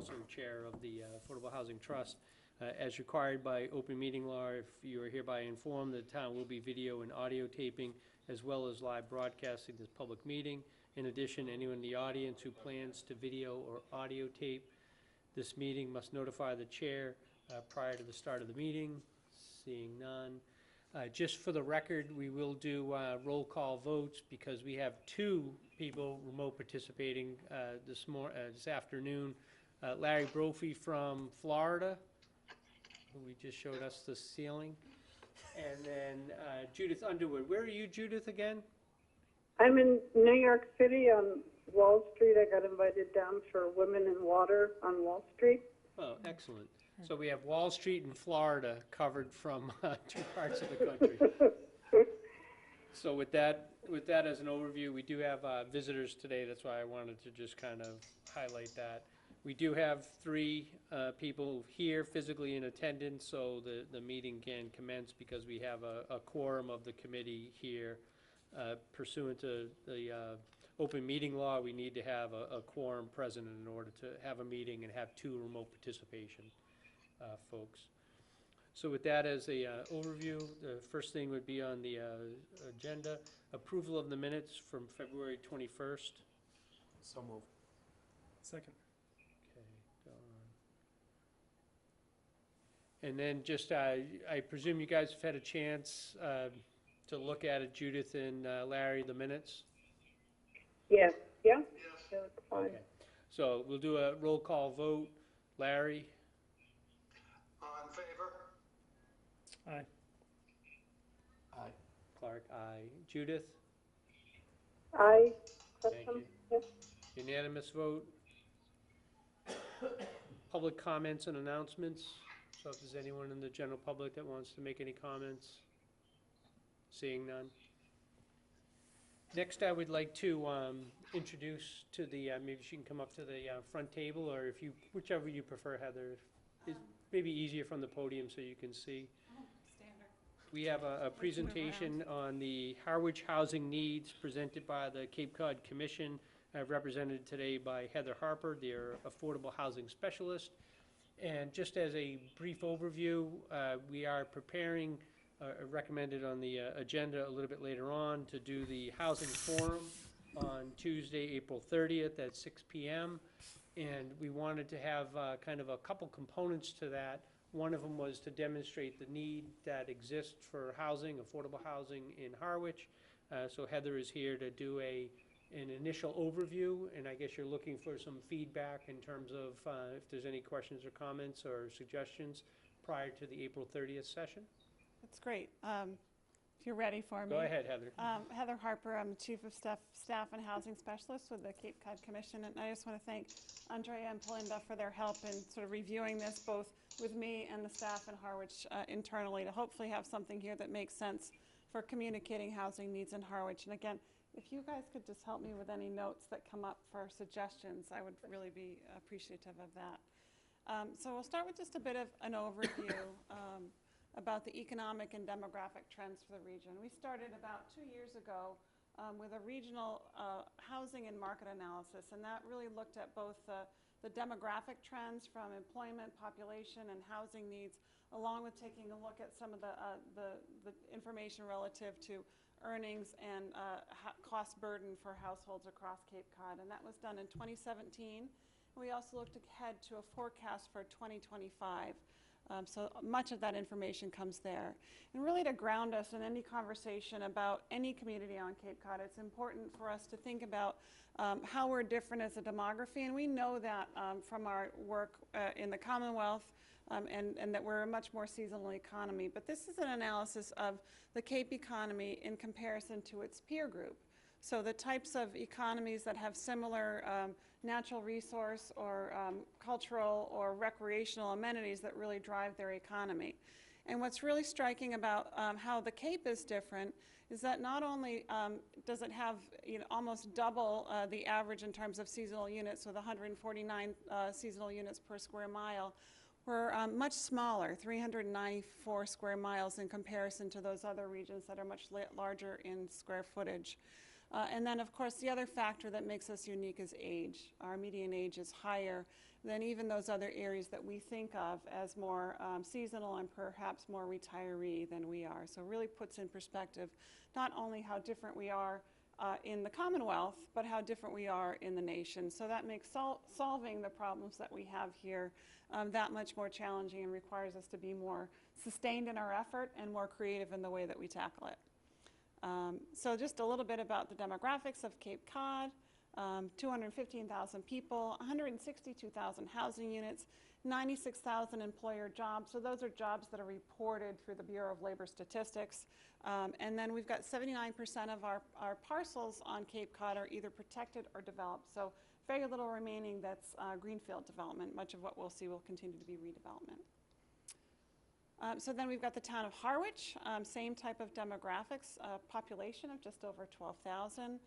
also chair of the Affordable Housing Trust. As required by open meeting law, if you are hereby informed, the town will be video and audio taping as well as live broadcasting this public meeting. In addition, anyone in the audience who plans to video or audio tape this meeting must notify the chair prior to the start of the meeting. Seeing none. Just for the record, we will do roll call votes because we have two people remote participating this afternoon. Larry Brophy from Florida, who we just showed us the ceiling. And then Judith Underwood. Where are you, Judith, again? I'm in New York City on Wall Street. I got invited down for Women in Water on Wall Street. Oh, excellent. So we have Wall Street and Florida covered from two parts of the country. So with that as an overview, we do have visitors today. That's why I wanted to just kind of highlight that. We do have three people here physically in attendance, so the meeting can commence because we have a quorum of the committee here. Pursuant to the open meeting law, we need to have a quorum present in order to have a meeting and have two remote participation folks. So with that as a overview, the first thing would be on the agenda, approval of the minutes from February 21st. So moved. Second. Okay, and then just, I presume you guys have had a chance to look at it, Judith and Larry, the minutes? Yes. Yeah? Yes. Fine. Okay. So we'll do a roll call vote. Larry? In favor? Aye. Aye. Clark, aye. Judith? Aye. Thank you. Yes. Unanimous vote. Public comments and announcements. So if there's anyone in the general public that wants to make any comments, seeing none. Next, I would like to introduce to the, maybe she can come up to the front table, or if you, whichever you prefer, Heather. It's maybe easier from the podium so you can see. Standard. We have a presentation on the Harwich housing needs presented by the Cape Cod Commission, represented today by Heather Harper, their affordable housing specialist. And just as a brief overview, we are preparing, recommended on the agenda a little bit later on, to do the housing forum on Tuesday, April 30th at 6 p.m. And we wanted to have kind of a couple components to that. One of them was to demonstrate the need that exists for housing, affordable housing in Harwich. So Heather is here to do an initial overview, and I guess you're looking for some feedback in terms of if there's any questions or comments or suggestions prior to the April 30th session. That's great. If you're ready for me. Go ahead, Heather. Heather Harper, I'm Chief of Staff and Housing Specialist with the Cape Cod Commission, and I just want to thank Andrea and Belinda for their help in sort of reviewing this, both with me and the staff in Harwich internally, to hopefully have something here that makes sense for communicating housing needs in Harwich. And again, if you guys could just help me with any notes that come up for suggestions, I would really be appreciative of that. So we'll start with just a bit of an overview about the economic and demographic trends for the region. We started about 2 years ago with a regional housing and market analysis, and that really looked at both the demographic trends from employment, population, and housing needs, along with taking a look at some of the information relative to earnings and cost burden for households across Cape Cod. And that was done in 2017. We also looked ahead to a forecast for 2025. So much of that information comes there. And really, to ground us in any conversation about any community on Cape Cod, it's important for us to think about how we're different as a demography. And we know that from our work in the Commonwealth, and that we're a much more seasonal economy. But this is an analysis of the Cape economy in comparison to its peer group. So the types of economies that have similar natural resource or cultural or recreational amenities that really drive their economy. And what's really striking about how the Cape is different is that not only does it have almost double the average in terms of seasonal units, with 149 seasonal units per square mile, we're much smaller, 394 square miles in comparison to those other regions that are much larger in square footage. And then, of course, the other factor that makes us unique is age. Our median age is higher than even those other areas that we think of as more seasonal and perhaps more retiree than we are. So it really puts in perspective not only how different we are in the Commonwealth, but how different we are in the nation. So that makes solving the problems that we have here that much more challenging and requires us to be more sustained in our effort and more creative in the way that we tackle it. So just a little bit about the demographics of Cape Cod. 215,000 people, 162,000 housing units, 96,000 employer jobs. So those are jobs that are reported through the Bureau of Labor Statistics. And then we've got 79% of our parcels on Cape Cod are either protected or developed. So very little remaining that's greenfield development. Much of what we'll see will continue to be redevelopment. So then we've got the town of Harwich, same type of demographics, population of just over 12,000.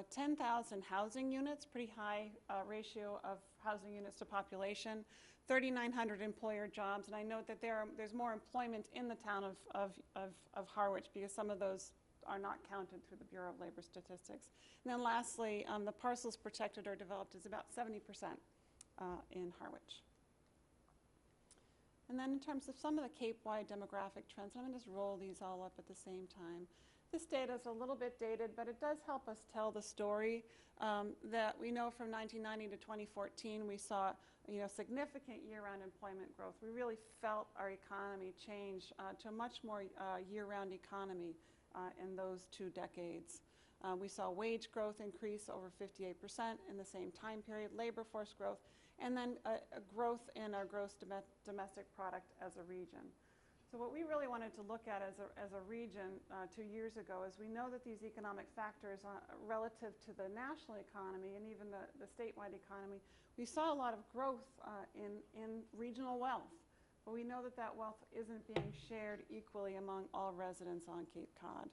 10,000 housing units, pretty high ratio of housing units to population, 3,900 employer jobs, and I note that there's more employment in the town of Harwich because some of those are not counted through the Bureau of Labor Statistics. And then lastly, the parcels protected or developed is about 70% in Harwich. And then in terms of some of the Cape-wide demographic trends, I'm going to just roll these all up at the same time. This data is a little bit dated, but it does help us tell the story that we know from 1990 to 2014, we saw significant year-round employment growth. We really felt our economy change to a much more year-round economy in those 2 decades. We saw wage growth increase over 58% in the same time period, labor force growth, and then a growth in our gross domestic product as a region. So what we really wanted to look at as a region 2 years ago is we know that these economic factors relative to the national economy and even the statewide economy, we saw a lot of growth in regional wealth. But we know that that wealth isn't being shared equally among all residents on Cape Cod.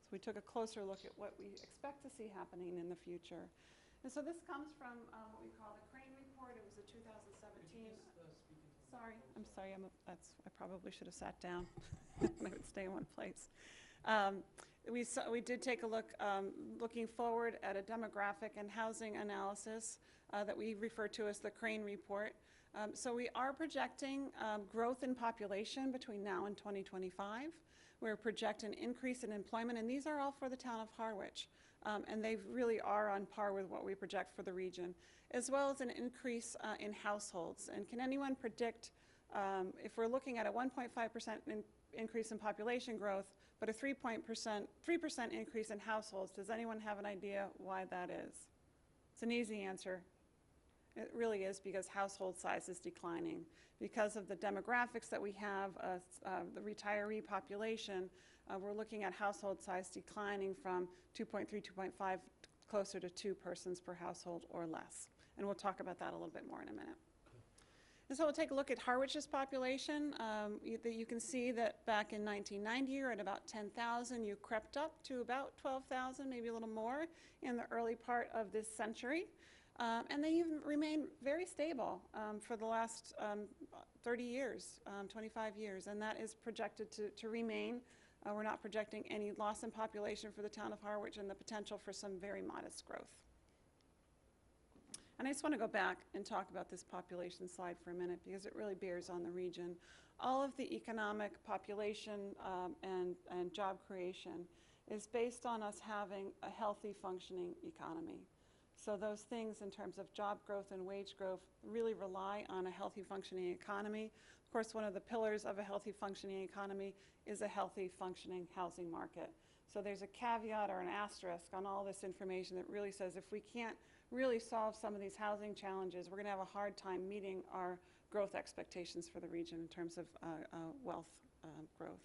So we took a closer look at what we expect to see happening in the future. And so this comes from what we call the Crane Report. It was a 2017. I'm sorry, I probably should have sat down and I would stay in one place. We did take a look, looking forward at a demographic and housing analysis that we refer to as the Crane Report. So we are projecting growth in population between now and 2025. We're projecting an increase in employment, and these are all for the town of Harwich. And they really are on par with what we project for the region, as well as an increase in households. And can anyone predict, if we're looking at a 1.5% increase in population growth, but a 3% increase in households, does anyone have an idea why that is? It's an easy answer. It really is because household size is declining. Because of the demographics that we have, the retiree population, we're looking at household size declining from 2.3, 2.5, closer to 2 persons per household or less. And we'll talk about that a little bit more in a minute. And so we'll take a look at Harwich's population. You can see that back in 1990, you're at about 10,000. You crept up to about 12,000, maybe a little more, in the early part of this century. And they even remain very stable for the last 30 years, 25 years, and that is projected to remain. We're not projecting any loss in population for the town of Harwich and the potential for some very modest growth. And I just want to go back and talk about this population slide for a minute because it really bears on the region. All of the economic population and job creation is based on us having a healthy functioning economy. So those things in terms of job growth and wage growth really rely on a healthy functioning economy. Of course, one of the pillars of a healthy functioning economy is a healthy functioning housing market. So there's a caveat or an asterisk on all this information that really says if we can't really solve some of these housing challenges, we're going to have a hard time meeting our growth expectations for the region in terms of wealth growth.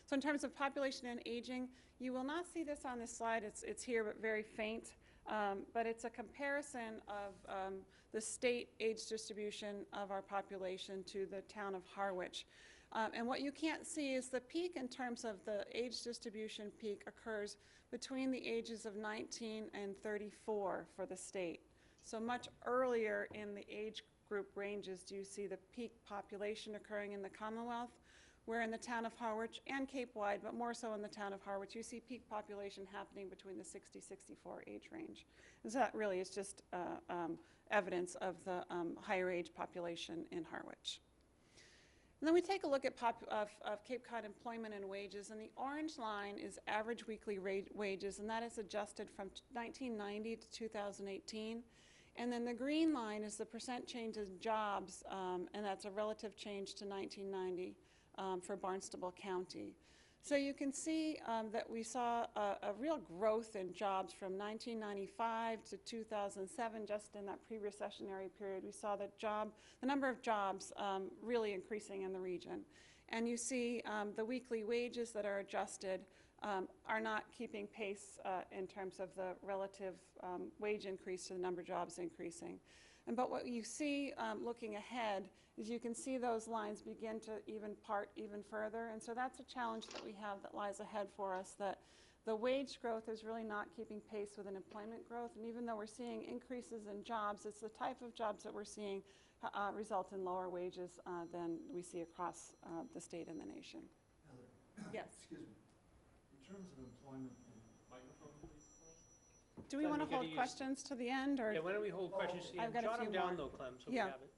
So in terms of population and aging, you will not see this on this slide. It's here, but very faint. But it's a comparison of the state age distribution of our population to the town of Harwich. And what you can't see is the peak in terms of the age distribution peak occurs between the ages of 19 and 34 for the state. So much earlier in the age group ranges do you see the peak population occurring in the Commonwealth, where in the town of Harwich and Cape Wide, but more so in the town of Harwich, you see peak population happening between the 60-64 age range. And so that really is just evidence of the higher age population in Harwich. And then we take a look at Cape Cod employment and wages, and the orange line is average weekly wages, and that is adjusted from 1990 to 2018. And then the green line is the percent change in jobs, and that's a relative change to 1990 for Barnstable County. So you can see that we saw a real growth in jobs from 1995 to 2007, just in that pre-recessionary period. We saw the number of jobs really increasing in the region. And you see the weekly wages that are adjusted are not keeping pace in terms of the relative wage increase to the number of jobs increasing. But what you see looking ahead is you can see those lines begin to part even further. And so that's a challenge that we have that lies ahead for us, that the wage growth is really not keeping pace with an employment growth. And even though we're seeing increases in jobs, it's the type of jobs that we're seeing result in lower wages than we see across the state and the nation. Heather. Yes. Excuse me. In terms of employment and microphone, please. Do we Clem, want to you gotta hold use- questions to the end, or? Yeah, why don't we hold questions to the I've end? got a Jot them few down more. though, Clem, so we Yeah. have it.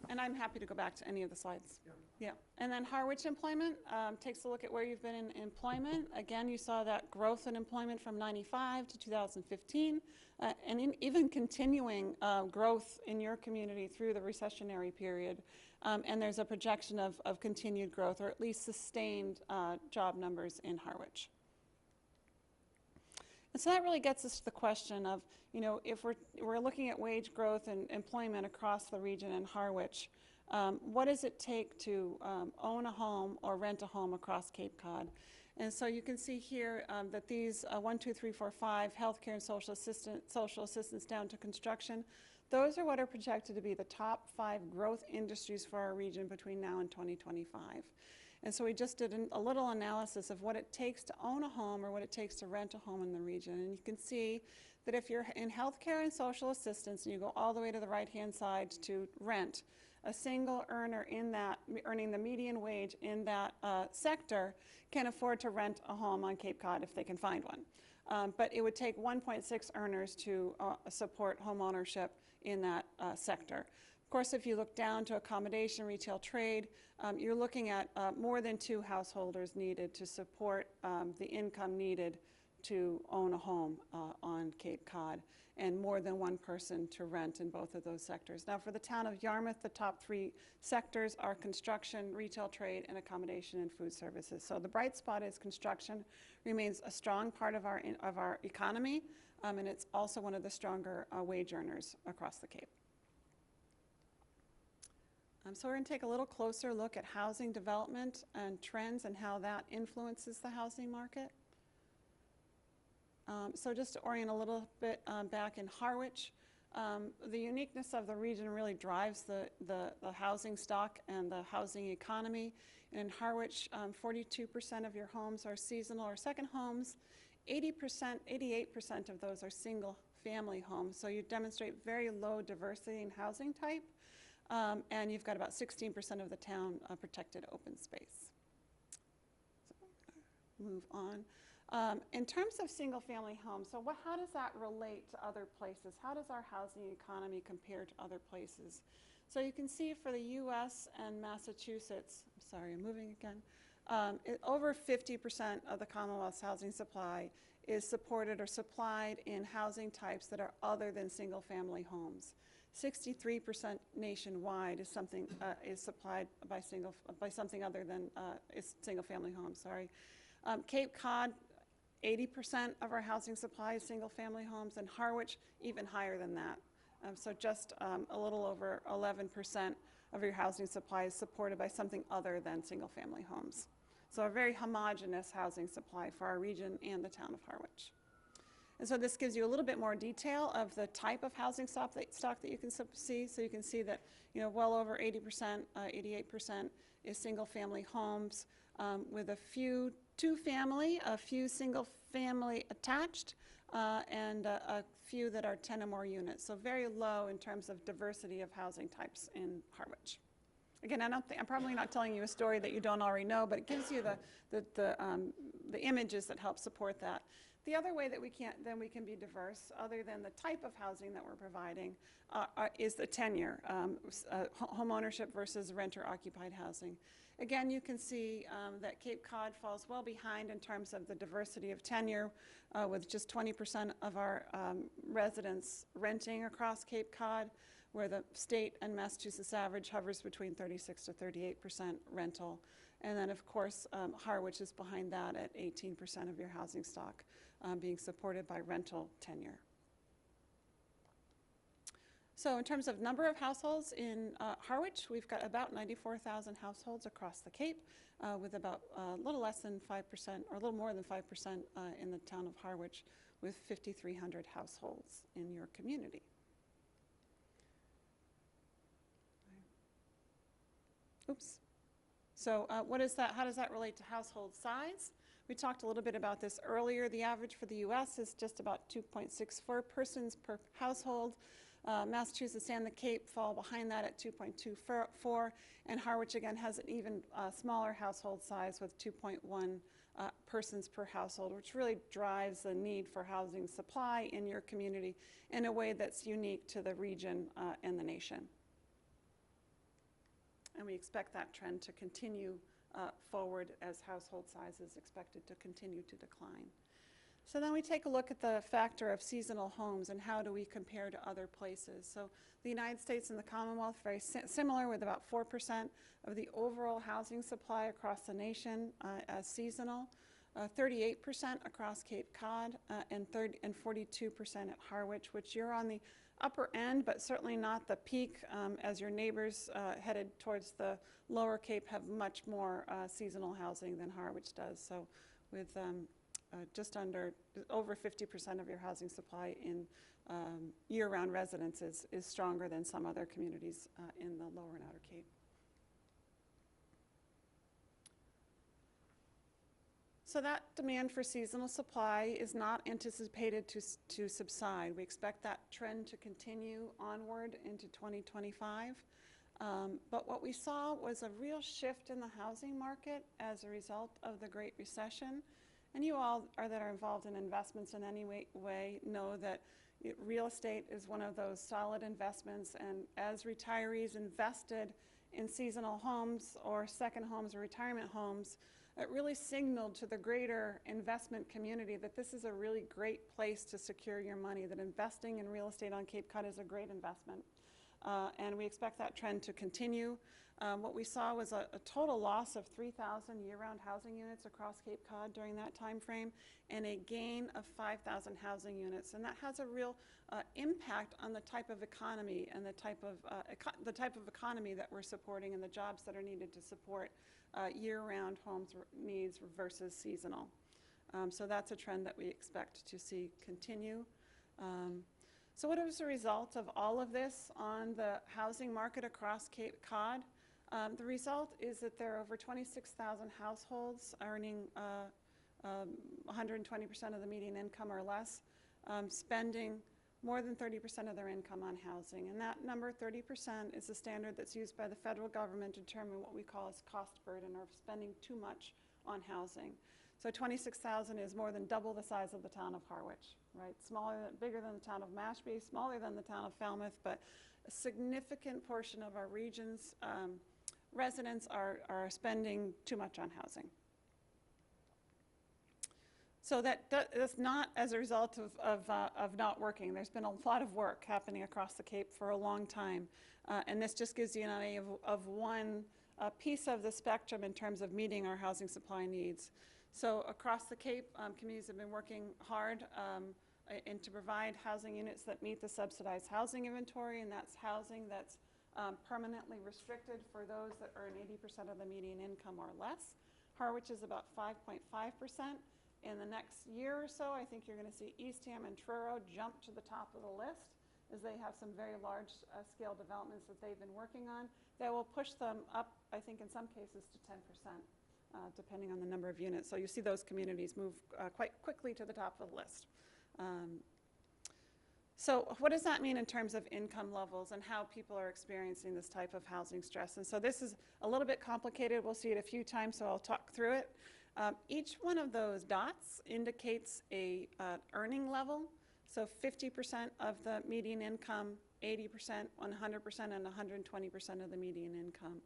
And I'm happy to go back to any of the slides. Yeah. Yeah. And then Harwich employment takes a look at where you've been in employment. Again, you saw that growth in employment from 95 to 2015, and even continuing growth in your community through the recessionary period. And there's a projection of continued growth, or at least sustained job numbers in Harwich. And so that really gets us to the question of, if we're looking at wage growth and employment across the region in Harwich, what does it take to own a home or rent a home across Cape Cod? And so you can see here that these 1, 2, 3, 4, 5 healthcare and social assistance down to construction, those are what are projected to be the top 5 growth industries for our region between now and 2025. And so we just did a little analysis of what it takes to own a home or what it takes to rent a home in the region. And you can see that if you're in healthcare and social assistance and you go all the way to the right-hand side to rent, a single earner in that, earning the median wage in that sector, can afford to rent a home on Cape Cod if they can find one. But it would take 1.6 earners to support home ownership in that sector. Of course, if you look down to accommodation, retail, trade, you're looking at more than 2 householders needed to support the income needed to own a home on Cape Cod, and more than 1 person to rent in both of those sectors. Now, for the town of Yarmouth, the top 3 sectors are construction, retail, trade, and accommodation and food services. So the bright spot is construction remains a strong part of our economy, and it's also one of the stronger wage earners across the Cape. So we're going to take a little closer look at housing development and trends and how that influences the housing market. So just to orient a little bit back in Harwich, the uniqueness of the region really drives the housing stock and the housing economy. And in Harwich, 42% of your homes are seasonal or second homes. 88% of those are single family homes. So you demonstrate very low diversity in housing type. And you've got about 16% of the town protected open space. So move on. In terms of single-family homes, so how does that relate to other places? How does our housing economy compare to other places? So you can see for the U.S. and Massachusetts, I'm moving again, over 50% of the Commonwealth's housing supply is supported or supplied in housing types that are other than single-family homes. 63% nationwide is something is supplied by something other than single-family homes. Cape Cod, 80% of our housing supply is single-family homes, and Harwich even higher than that. So just a little over 11% of your housing supply is supported by something other than single-family homes. So a very homogeneous housing supply for our region and the town of Harwich. And so this gives you a little bit more detail of the type of housing stock that you can see. So you can see that well over 80%, 88% is single-family homes with a few two-family, a few single-family attached, and a few that are 10 or more units. So very low in terms of diversity of housing types in Harwich. Again, I'm probably not telling you a story that you don't already know, but it gives you the images that help support that. The other way that we can be diverse, other than the type of housing that we're providing, is the tenure, home ownership versus renter-occupied housing. Again, you can see that Cape Cod falls well behind in terms of the diversity of tenure, with just 20% of our residents renting across Cape Cod, where the state and Massachusetts average hovers between 36 to 38% rental. And then, of course, Harwich is behind that at 18% of your housing stock being supported by rental tenure. So in terms of number of households in Harwich, we've got about 94,000 households across the Cape, with about a little less than 5%, or a little more than 5% in the town of Harwich, with 5,300 households in your community. Oops. So what is that? How does that relate to household size? We talked a little bit about this earlier. The average for the U.S. is just about 2.64 persons per household. Massachusetts and the Cape fall behind that at 2.24, and Harwich again has an even smaller household size with 2.1 persons per household, which really drives the need for housing supply in your community in a way that's unique to the region and the nation. And we expect that trend to continue forward as household size is expected to continue to decline. So then we take a look at the factor of seasonal homes and how do we compare to other places. So the United States and the Commonwealth are very similar, with about 4% of the overall housing supply across the nation as seasonal, 38% across Cape Cod, and 42% at Harwich, which you're on the upper end, but certainly not the peak, as your neighbors headed towards the lower Cape have much more seasonal housing than Harwich does. So with just over 50% of your housing supply in year-round residences is stronger than some other communities in the lower and outer Cape. So that demand for seasonal supply is not anticipated to subside. We expect that trend to continue onward into 2025. But what we saw was a real shift in the housing market as a result of the Great Recession. And you all that are involved in investments in any way know that real estate is one of those solid investments. And as retirees invested in seasonal homes or second homes or retirement homes, it really signaled to the greater investment community that this is a really great place to secure your money, that investing in real estate on Cape Cod is a great investment. And we expect that trend to continue. What we saw was a total loss of 3,000 year-round housing units across Cape Cod during that time frame, and a gain of 5,000 housing units. And that has a real impact on the type of economy and the type of economy that we're supporting and the jobs that are needed to support year-round homes needs versus seasonal. So that's a trend that we expect to see continue. So what is the result of all of this on the housing market across Cape Cod? The result is that there are over 26,000 households earning 120% of the median income or less, spending more than 30% of their income on housing. And that number, 30%, is the standard that's used by the federal government to determine what we call as cost burden, or spending too much on housing. So 26,000 is more than double the size of the town of Harwich, right? Bigger than the town of Mashpee, smaller than the town of Falmouth, but a significant portion of our region's residents are spending too much on housing. So that's not as a result of not working. There's been a lot of work happening across the Cape for a long time, and this just gives you an idea of one piece of the spectrum in terms of meeting our housing supply needs. So across the Cape, communities have been working hard and to provide housing units that meet the subsidized housing inventory, and that's housing that's permanently restricted for those that earn 80% of the median income or less. Harwich is about 5.5%. In the next year or so, I think you're going to see Eastham and Truro jump to the top of the list, as they have some very large scale developments that they've been working on that will push them up, I think in some cases, to 10%, depending on the number of units. So you see those communities move quite quickly to the top of the list. So what does that mean in terms of income levels and how people are experiencing this type of housing stress? And so this is a little bit complicated. We'll see it a few times, so I'll talk through it. Each one of those dots indicates a earning level. So 50% of the median income, 80%, 100%, and 120% of the median income.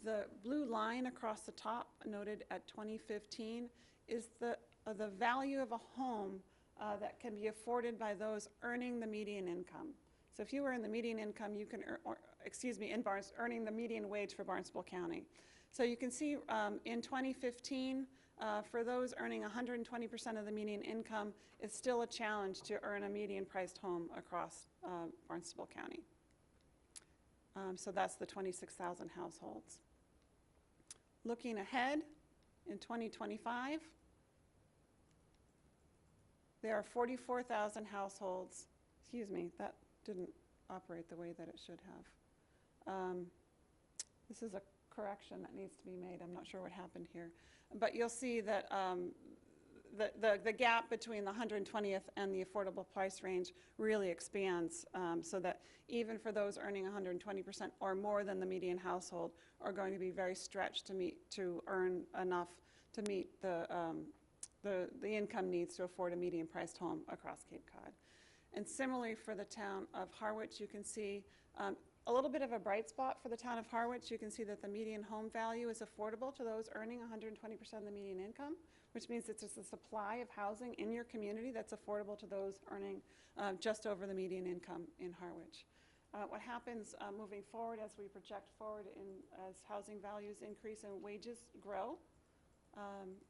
The blue line across the top, noted at 2015, is the value of a home that can be afforded by those earning the median income. So if you were in the median income, you can, earning the median wage for Barnstable County. So you can see in 2015, for those earning 120% of the median income, it's still a challenge to earn a median priced home across Barnstable County. So that's the 26,000 households. Looking ahead in 2025, there are 44,000 households. Excuse me, that didn't operate the way that it should have. This is a correction that needs to be made. I'm not sure what happened here. But you'll see that the gap between the 120th and the affordable price range really expands, so that even for those earning 120% or more than the median household are going to be very stretched to earn enough to meet the income needs to afford a median priced home across Cape Cod. And similarly for the town of Harwich, you can see a little bit of a bright spot for the town of Harwich. You can see that the median home value is affordable to those earning 120% of the median income, which means it's just a supply of housing in your community that's affordable to those earning just over the median income in Harwich. What happens moving forward as we project forward as housing values increase and wages grow,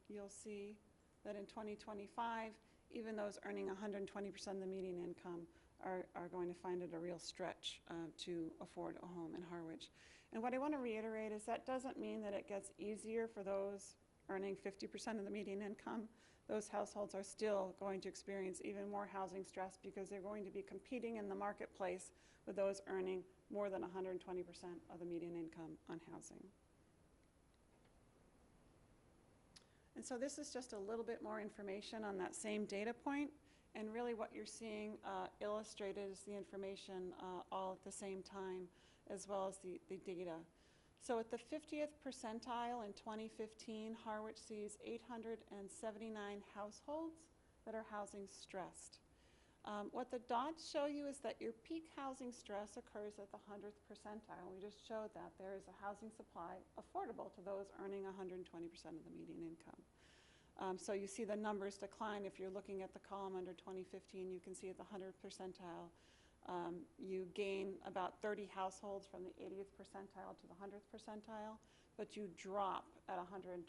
you'll see that in 2025, even those earning 120% of the median income are going to find it a real stretch to afford a home in Harwich. And what I want to reiterate is that doesn't mean that it gets easier for those earning 50% of the median income. Those households are still going to experience even more housing stress because they're going to be competing in the marketplace with those earning more than 120% of the median income on housing. And so this is just a little bit more information on that same data point. And really what you're seeing illustrated is the information all at the same time, as well as the data. So at the 50th percentile in 2015, Harwich sees 879 households that are housing stressed. What the dots show you is that your peak housing stress occurs at the 100th percentile. We just showed that there is a housing supply affordable to those earning 120% of the median income. So you see the numbers decline. If you're looking at the column under 2015, you can see at the 100th percentile, you gain about 30 households from the 80th percentile to the 100th percentile, but you drop at 120%.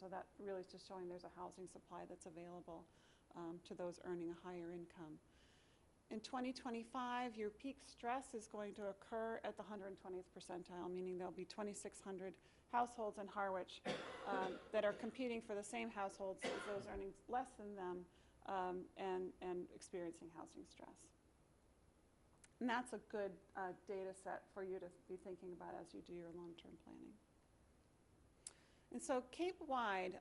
So that really is just showing there's a housing supply that's available to those earning a higher income. In 2025, your peak stress is going to occur at the 120th percentile, meaning there'll be 2,600 households in Harwich that are competing for the same households as those earning less than them and experiencing housing stress. And that's a good data set for you to be thinking about as you do your long-term planning. And so Cape-wide,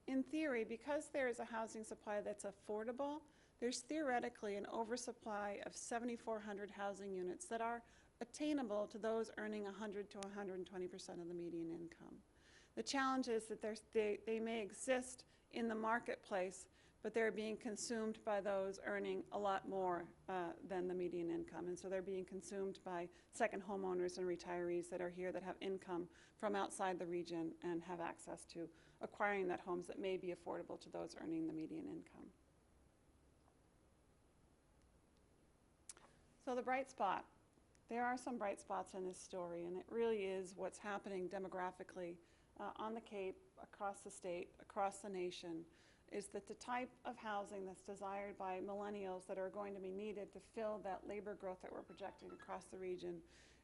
in theory, because there is a housing supply that's affordable, there's theoretically an oversupply of 7,400 housing units that are attainable to those earning 100 to 120% of the median income. The challenge is that they may exist in the marketplace, but they're being consumed by those earning a lot more than the median income. And so they're being consumed by second homeowners and retirees that are here that have income from outside the region and have access to acquiring that homes that may be affordable to those earning the median income. So the bright spot. There are some bright spots in this story, and it really is what's happening demographically on the Cape, across the state, across the nation, is that the type of housing that's desired by millennials that are going to be needed to fill that labor growth that we're projecting across the region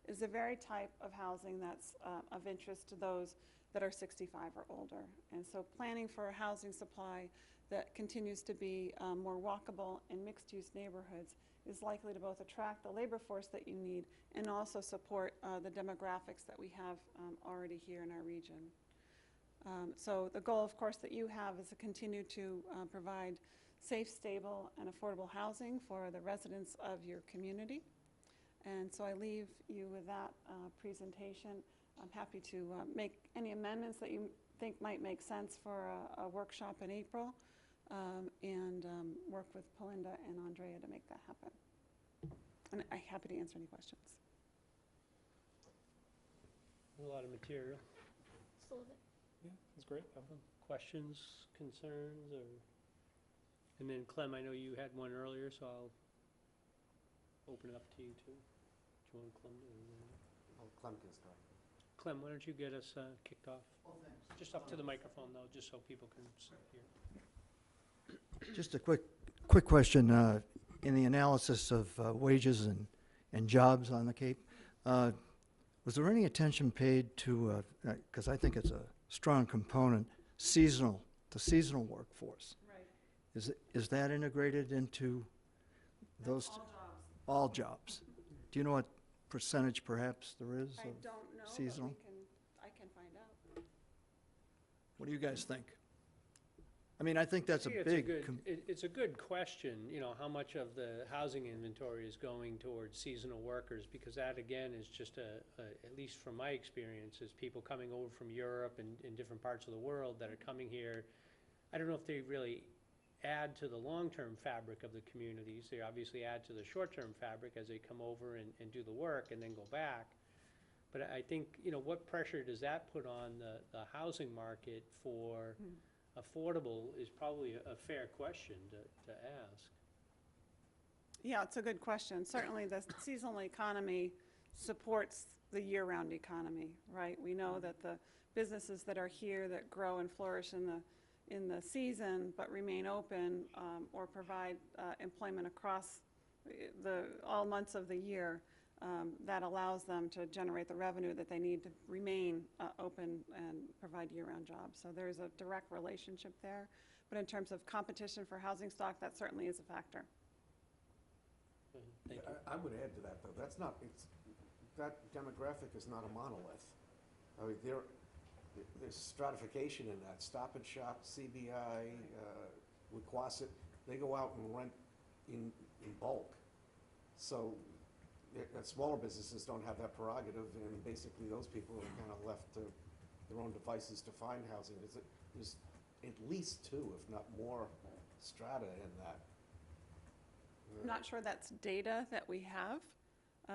is the very type of housing that's of interest to those that are 65 or older. And so planning for a housing supply that continues to be more walkable in mixed-use neighborhoods is likely to both attract the labor force that you need and also support the demographics that we have already here in our region. So the goal, of course, that you have is to continue to provide safe, stable, and affordable housing for the residents of your community. And so I leave you with that presentation. I'm happy to make any amendments that you think might make sense for a workshop in April, and work with Pelinda and Andrea to make that happen. And I'm happy to answer any questions. A lot of material. Yeah, that's great. Questions, concerns, or? And then Clem, I know you had one earlier, so I'll open it up to you too. Do you want Clem to? Clem can start. Clem, why don't you get us kicked off? Oh, thanks. Just up to the microphone though, just so people can hear. Just a quick question. In the analysis of wages and jobs on the Cape, was there any attention paid to, because I think it's a strong component, the seasonal workforce? Right. Is that integrated into those? All jobs. Do you know what percentage perhaps there is I of don't know, seasonal? but I can find out. What do you guys think? I mean, I think that's a I think big. it's a good question, you know, how much of the housing inventory is going towards seasonal workers, because that, again, is just at least from my experience, is people coming over from Europe and different parts of the world that are coming here. I don't know if they really add to the long-term fabric of the communities. They obviously add to the short-term fabric as they come over and do the work and then go back. But I think, you know, what pressure does that put on the housing market for affordable is probably a fair question to ask. Yeah, it's a good question. Certainly, the seasonal economy supports the year-round economy, right? We know that the businesses that are here that grow and flourish in the season but remain open or provide employment across all months of the year, that allows them to generate the revenue that they need to remain open and provide year-round jobs. So there's a direct relationship there. But in terms of competition for housing stock, that certainly is a factor. Thank you. I would add to that, though, that demographic is not a monolith. I mean, there's stratification in that. Stop and Shop, CBI, Wequasit, they go out and rent in bulk. So smaller businesses don't have that prerogative, and basically those people are kind of left to their own devices to find housing. There's at least two, if not more, strata in that. I'm not sure that's data that we have,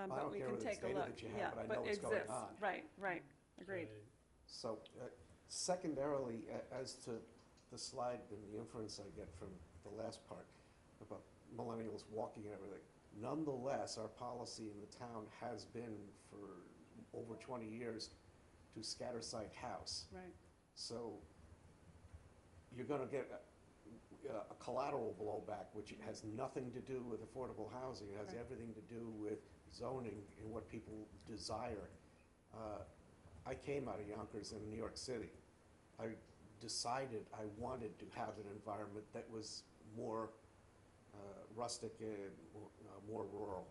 but we can take a look. I don't care whether it's data that you have, but I know what's going on. Right, agreed. So secondarily, as to the slide and the inference I get from the last part about millennials walking and everything, nonetheless, our policy in the town has been for over 20 years to scatter site house. Right. So you're going to get a collateral blowback, which has nothing to do with affordable housing. It has Right. everything to do with zoning and what people desire. I came out of Yonkers in New York City. I decided I wanted to have an environment that was more rustic and more rural.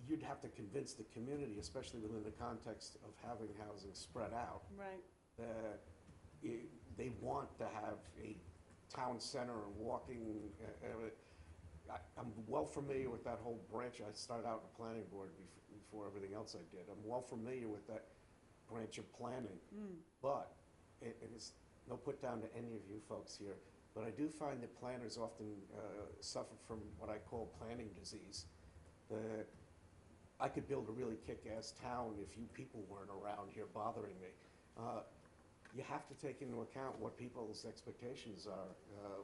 You'd have to convince the community, especially within the context of having housing spread out, Right. that they want to have a town center and walking. I'm well familiar with that whole branch. I started out in the planning board before everything else I did. I'm well familiar with that branch of planning. But, and it's no put down to any of you folks here, but I do find that planners often suffer from what I call planning disease. I could build a really kick-ass town if you people weren't around here bothering me. You have to take into account what people's expectations are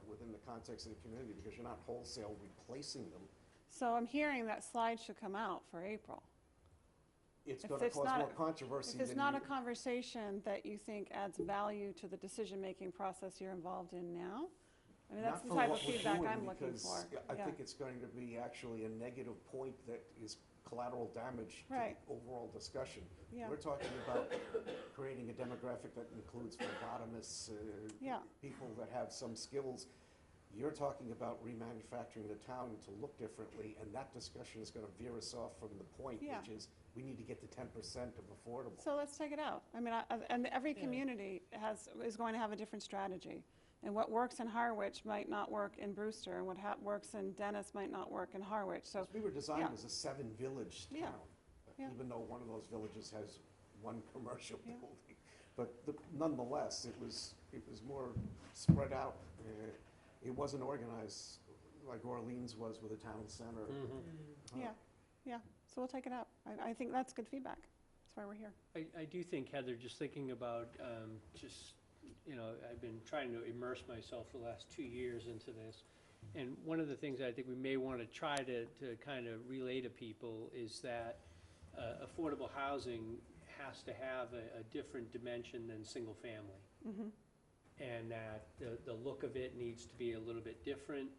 within the context of the community, because you're not wholesale replacing them. So I'm hearing that slide should come out for April. It's If going to it's cause not more a- controversy If than it's not you. a conversation that you think adds value to the decision-making process you're involved in now, I mean, that's Not the for type what of we're feedback doing, I'm looking because for. I Yeah. think it's going to be actually a negative point that is collateral damage to Right. the overall discussion. Yeah. We're talking about creating a demographic that includes phlebotomists, Yeah. people that have some skills. You're talking about remanufacturing the town to look differently, and that discussion is going to veer us off from the point, Yeah. which is we need to get to 10% of affordable. So let's take it out. I mean, and every community is going to have a different strategy. And what works in Harwich might not work in Brewster, and what works in Dennis might not work in Harwich. So, We were designed yeah. as a 7-village Yeah. town, Yeah. even though one of those villages has one commercial Yeah. building. But nonetheless, it was more spread out. It wasn't organized like Orleans was with a town center. yeah, yeah. So we'll take it up. I think that's good feedback. That's why we're here. I do think, Heather, just thinking about, I've been trying to immerse myself for the last 2 years into this. And one of the things I think we may want to try to kind of relay to people is that affordable housing has to have a different dimension than single family. And that the look of it needs to be a little bit different.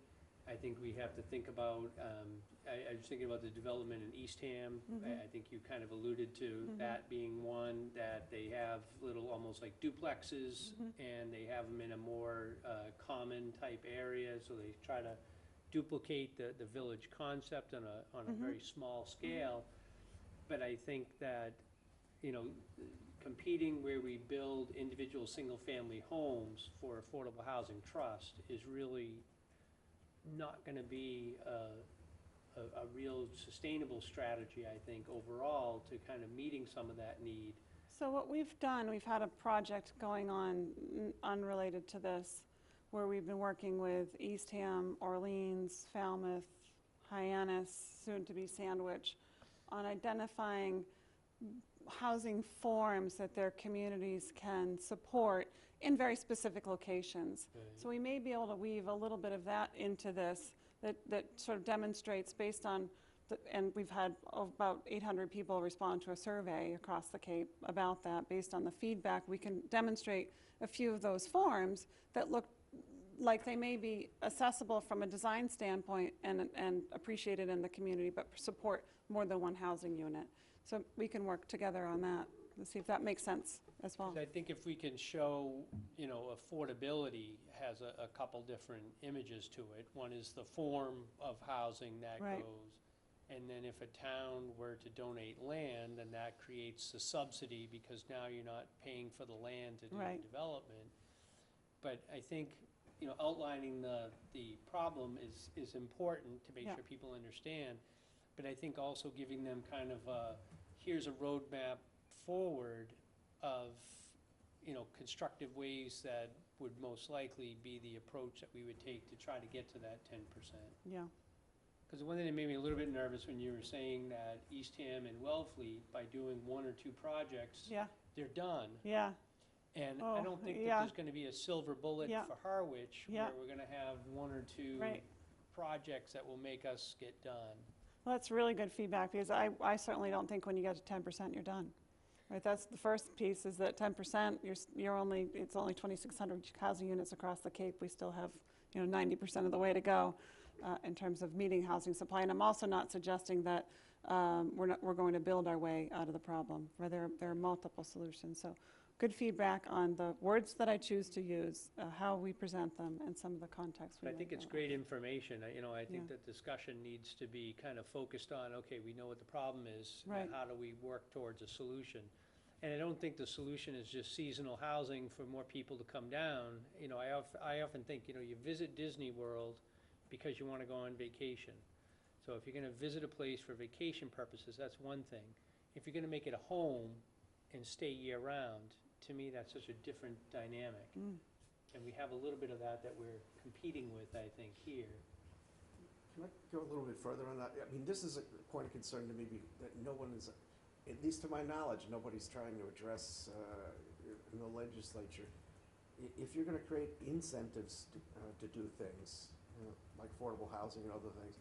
I think we have to think about, I was thinking about the development in Eastham. I think you kind of alluded to that being one, that they have little, almost like duplexes, and they have them in a more common type area, so they try to duplicate the village concept on a very small scale. But I think that, competing where we build individual single-family homes for affordable housing trust is really not going to be a real sustainable strategy, I think, overall, to kind of meeting some of that need. So what we've done, we've had a project going on unrelated to this, where we've been working with Eastham, Orleans, Falmouth, Hyannis, soon to be Sandwich, on identifying housing forms that their communities can support in very specific locations. Right. So we may be able to weave a little bit of that into this, that sort of demonstrates based on, and we've had about 800 people respond to a survey across the Cape about that. Based on the feedback, we can demonstrate a few of those forms that look like they may be accessible from a design standpoint and appreciated in the community, but support more than one housing unit. So we can work together on that and see if that makes sense as well. 'Cause I think if we can show, affordability has a couple different images to it. One is the form of housing that Right. goes. And then if a town were to donate land, then that creates a subsidy, because now you're not paying for the land to do the Right. development. But I think, outlining the problem is important to make Yeah. sure people understand. But I think also giving them kind of here's a roadmap forward of, constructive ways that would most likely be the approach that we would take to try to get to that 10%. Yeah. Because the one thing that made me a little bit nervous when you were saying that Eastham and Wellfleet, by doing 1 or 2 projects, Yeah. they're done. Yeah. And Oh, I don't think that yeah. there's going to be a silver bullet Yeah. for Harwich, Yeah. where we're going to have 1 or 2 Right. projects that will make us get done. Well, that's really good feedback, because I certainly don't think when you get to 10%, you're done. Right, that's the first piece, is that 10%, it's only 2,600 housing units across the Cape. We still have, 90% of the way to go in terms of meeting housing supply. And I'm also not suggesting that we're going to build our way out of the problem, where there are multiple solutions. So good feedback on the words that I choose to use, how we present them, and some of the context we But I might think it's go great information. I think Yeah. that discussion needs to be kind of focused on, okay, we know what the problem is. Right. And how do we work towards a solution? And I don't think the solution is just seasonal housing for more people to come down. I often think, you visit Disney World because you want to go on vacation. So if you're going to visit a place for vacation purposes, that's one thing. If you're going to make it a home and stay year-round, to me, that's such a different dynamic. And we have a little bit of that we're competing with, I think, here. Can I go a little bit further on that? I mean, this is a point of concern to me, that no one is, at least to my knowledge, nobody's trying to address in the legislature. If you're going to create incentives to do things, like affordable housing and other things,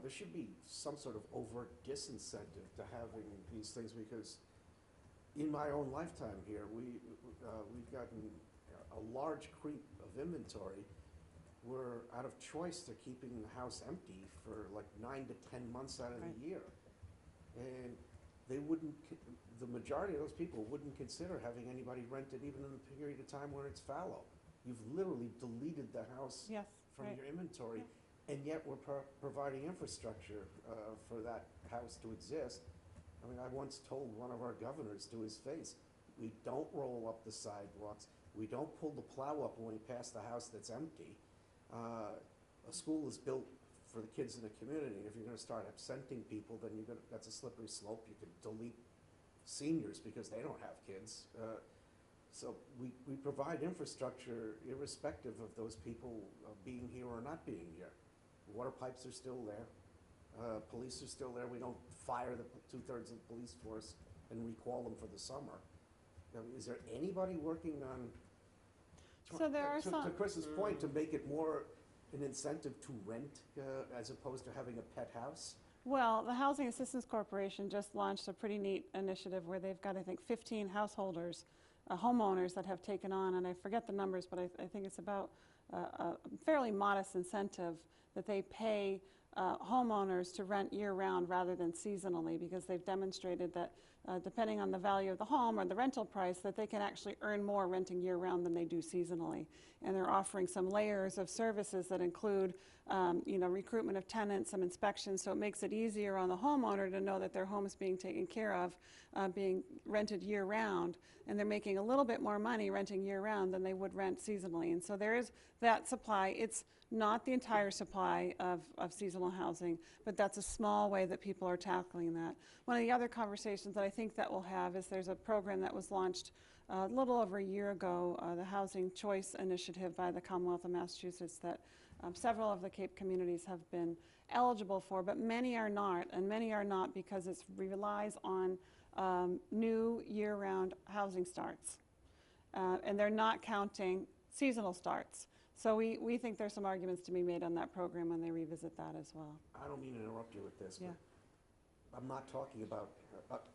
there should be some sort of overt disincentive to having these things, because in my own lifetime here, we've gotten a large creep of inventory. We're out of choice to keeping the house empty for like 9 to 10 months out of Right. the year. And they wouldn't, the majority of those people wouldn't consider having anybody rent it even in the period of time where it's fallow. You've literally deleted the house Yes, from right. your inventory, and yet we're providing infrastructure for that house to exist. I mean, I once told one of our governors to his face, we don't roll up the sidewalks, We don't pull the plow up when we pass the house that's empty. A school is built for the kids in the community. If you're gonna start absenting people, then that's a slippery slope. You could delete seniors because they don't have kids. So we provide infrastructure irrespective of those people being here or not being here. Water pipes are still there. Police are still there. We don't fire the 2/3 of the police force and recall them for the summer. Now, is there anybody working on? So there are To some, Chris's point, to make it more an incentive to rent as opposed to having a pet house? well, the Housing Assistance Corporation just launched a pretty neat initiative where they've got, I think, 15 householders, homeowners that have taken on, and I forget the numbers, but I think it's about a fairly modest incentive that they pay homeowners to rent year-round rather than seasonally, because they've demonstrated that depending on the value of the home or the rental price, that they can actually earn more renting year-round than they do seasonally. And they're offering some layers of services that include recruitment of tenants, some inspections, so it makes it easier on the homeowner to know that their home is being taken care of, being rented year-round, and they're making a little bit more money renting year-round than they would rent seasonally. And so there is that supply. It's not the entire supply of seasonal housing, but that's a small way that people are tackling that. One of the other conversations that I think that we'll have is there's a program that was launched a little over a year ago, the Housing Choice Initiative by the Commonwealth of Massachusetts, that several of the Cape communities have been eligible for, but many are not, and many are not because it relies on new year-round housing starts. And they're not counting seasonal starts. So we think there's some arguments to be made on that program when they revisit that as well. I don't mean to interrupt you with this, Yeah. but I'm not talking about,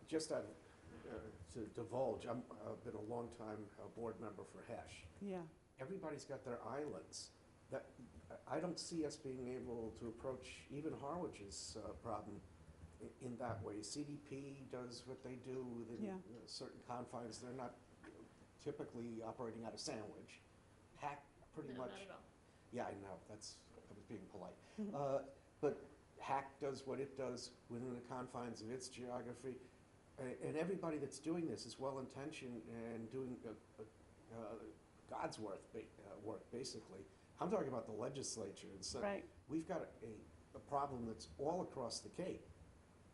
just out of, to divulge, I've been a long-time board member for HESH. Yeah. Everybody's got their islands. That, I don't see us being able to approach even Harwich's problem in that way. CDP does what they do within Yeah. certain confines. They're not typically operating out of Sandwich. Hack pretty No, much. not at all. Yeah, I know, I was being polite. But Hack does what it does within the confines of its geography. And everybody that's doing this is well-intentioned and doing God's work, basically. I'm talking about the legislature. And so Right. we've got a problem that's all across the Cape.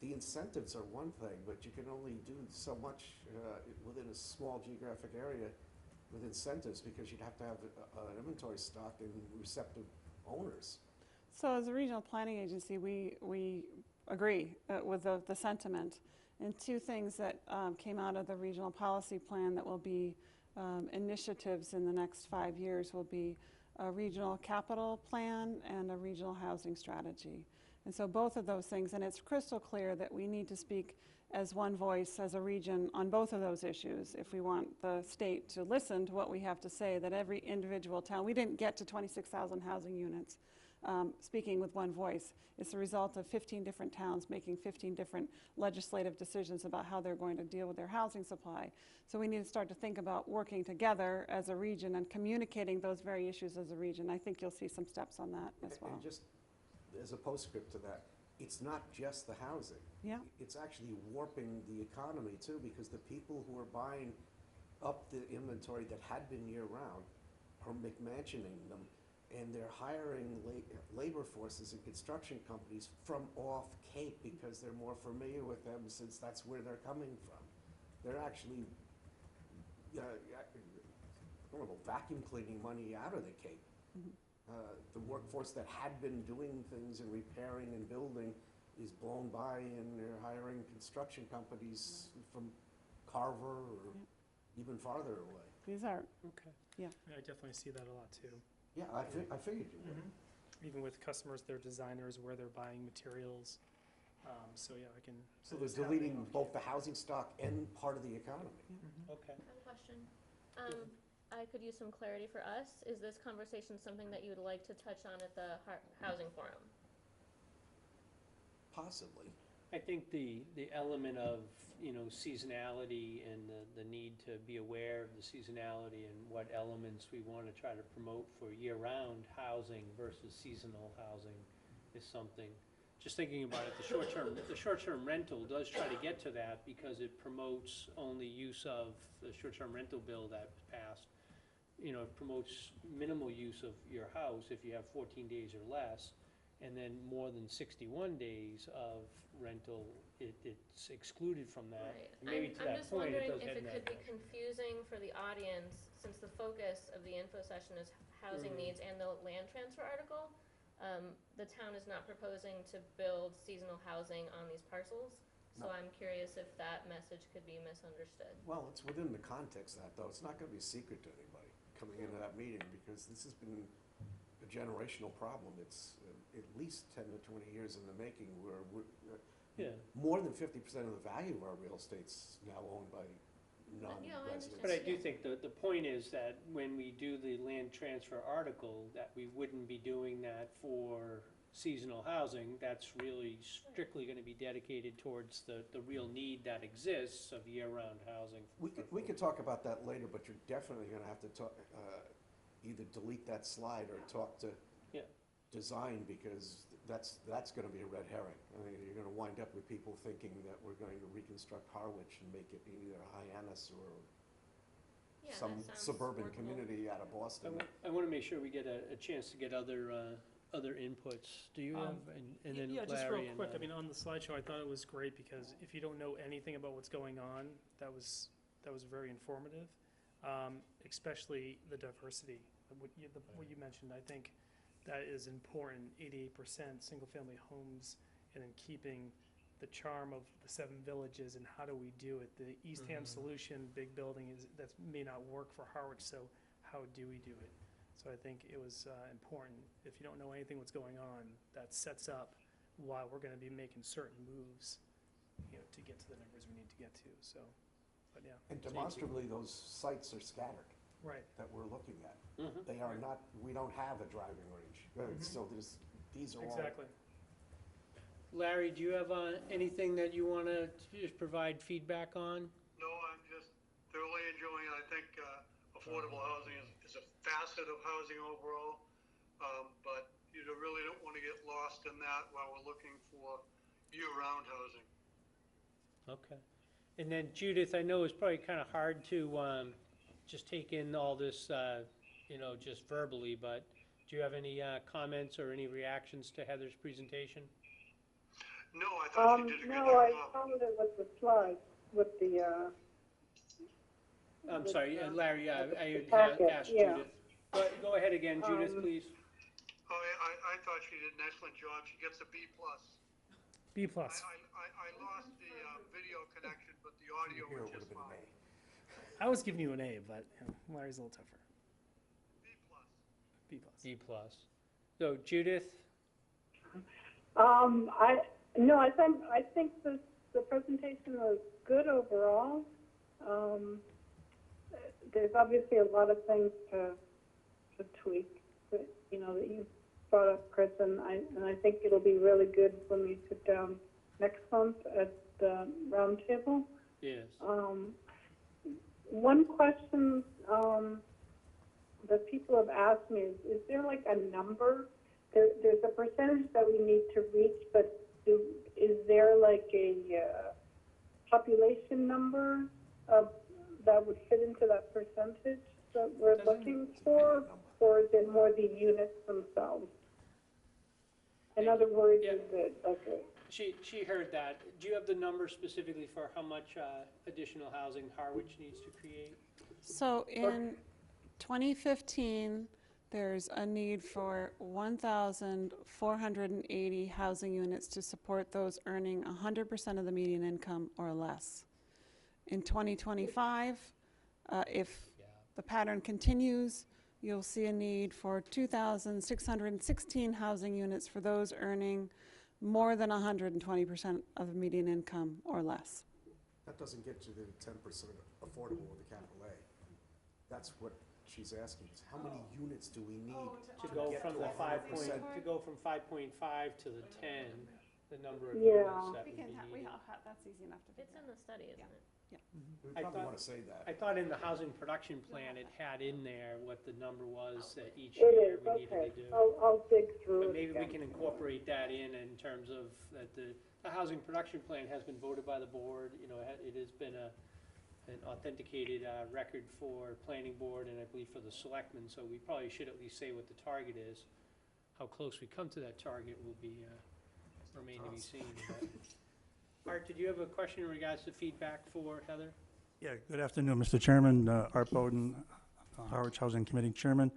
The incentives are one thing, but you can only do so much within a small geographic area with incentives, because you'd have to have an inventory stock and receptive owners. So as a regional planning agency, we agree with the sentiment. And two things that came out of the regional policy plan that will be initiatives in the next 5 years will be a regional capital plan and a regional housing strategy. And so both of those things, and it's crystal clear that we need to speak as one voice as a region on both of those issues if we want the state to listen to what we have to say, that every individual town, we didn't get to 26,000 housing units speaking with one voice. It's the result of 15 different towns making 15 different legislative decisions about how they're going to deal with their housing supply. So we need to start to think about working together as a region and communicating those very issues as a region. I think you'll see some steps on that as well. And just as a postscript to that, it's not just the housing. Yeah. It's actually warping the economy too, because the people who are buying up the inventory that had been year-round are McMansioning them, and they're hiring labor forces and construction companies from off Cape because they're more familiar with them, since that's where they're coming from. They're actually vacuum cleaning money out of the Cape. The workforce that had been doing things and repairing and building is blown by, and they're hiring construction companies from Carver or even farther away. These are, Okay. Yeah, I definitely see that a lot too. Yeah, I figured you would. Even with customers, their designers, where they're buying materials. So yeah, I can. So they're deleting both the housing stock and part of the economy. Okay. I have a question. I could use some clarity for us. Is this conversation something that you would like to touch on at the housing forum? Possibly. I think the element of, seasonality and the need to be aware of the seasonality and what elements we want to try to promote for year-round housing versus seasonal housing is something. Just thinking about it, the short-term rental does try to get to that because it promotes only use of the short-term rental bill that passed. you know, promotes minimal use of your house if you have 14 days or less, and then more than 61 days of rental, it's excluded from that. Right. And maybe to I'm that just point, it wondering does if head in it that could be direction. confusing for the audience, since the focus of the info session is housing needs and the land transfer article. The town is not proposing to build seasonal housing on these parcels, so No. I'm curious if that message could be misunderstood. Well, it's within the context of that, though. It's not gonna be a secret to anybody coming into that meeting, because this has been a generational problem. It's at least 10 to 20 years in the making, where Yeah. more than 50% of the value of our real estate's now owned by Yeah, I non-residents. But I understand. do think the point is that when we do the land transfer article, that we wouldn't be doing that for seasonal housing. That's really strictly gonna be dedicated towards the real need that exists of year-round housing. We could talk about that later, but you're definitely gonna have to talk, either delete that slide or talk to Yeah. design, because that's gonna be a red herring. I mean, you're gonna wind up with people thinking that we're going to reconstruct Harwich and make it either Hyannis or Yeah, that some sounds suburban workable. community out of Boston. I wanna make sure we get a chance to get other inputs. Do you have, and then Yeah, just real Larry and, quick, I mean, on the slideshow, I thought it was great, because if you don't know anything about what's going on, that was very informative. Especially the diversity, what you mentioned, I think that is important. 88% single-family homes, and then keeping the charm of the 7 villages, and how do we do it? The Eastham solution, big building, that may not work for Harwich, so how do we do it? So I think it was important. If you don't know anything what's going on, that sets up why we're gonna be making certain moves, to get to the numbers we need to get to, so, but yeah. And demonstrably, those sites are scattered Right. that we're looking at. Mhm. They are not, we don't have a driving range. So these are all. Exactly. Larry, do you have anything that you wanna just provide feedback on? No, I'm just thoroughly enjoying it. I think affordable housing is a facet of housing overall, but you really don't want to get lost in that while we're looking for year-round housing. Okay. And then Judith, I know it's probably kind of hard to just take in all this, just verbally, but do you have any comments or any reactions to Heather's presentation? No, I thought you did a good No, I job. found it with the slides, with the, I'm sorry, Larry, I the had packet, asked yeah. Judith. Go ahead again, Judith, please. Oh, I thought she did an excellent job. She gets a B+. B plus. I lost the video connection, but the audio Here was it would have just been fine. an A. I was giving you an A, but Larry's a little tougher. B+. B plus. D plus. So Judith, I think the presentation was good overall. There's obviously a lot of things to tweak, that you brought up, Chris, and I think it'll be really good when we sit down next month at the roundtable. yes. One question that people have asked me is there like a number? There's a percentage that we need to reach, but is there like a population number that would fit into that percentage that we're looking for? Or is it more the units themselves? In other words, Yeah. is it like a She heard that. Do you have the number specifically for how much additional housing Harwich needs to create? So in 2015, there's a need for 1,480 housing units to support those earning 100% of the median income or less. In 2025, if the pattern continues, you'll see a need for 2,616 housing units for those earning more than 120% of the median income or less. That doesn't get you the 10% affordable with a capital A. That's what she's asking, is how many units do we need To go get from to the 100%? to go from 5.5 to the 10, the number of Yeah. units that We would be can, needed. that's easy enough to do. It's in the study, isn't it? We I probably thought- want to say that. I thought in the housing production plan, it had in there what the number was that each It year is, we needed okay. to do. I'll dig through But it maybe we again. can incorporate that in terms of that the housing production plan has been voted by the board, it has been a an authenticated record for planning board and I believe for the selectmen, so we probably should at least say what the target is. How close we come to that target will be, remain to be seen. But Art, did you have a question in regards to feedback for Heather? Yeah, good afternoon, Mr. Chairman. Art Bowden, Harwich Housing Committee Chairman.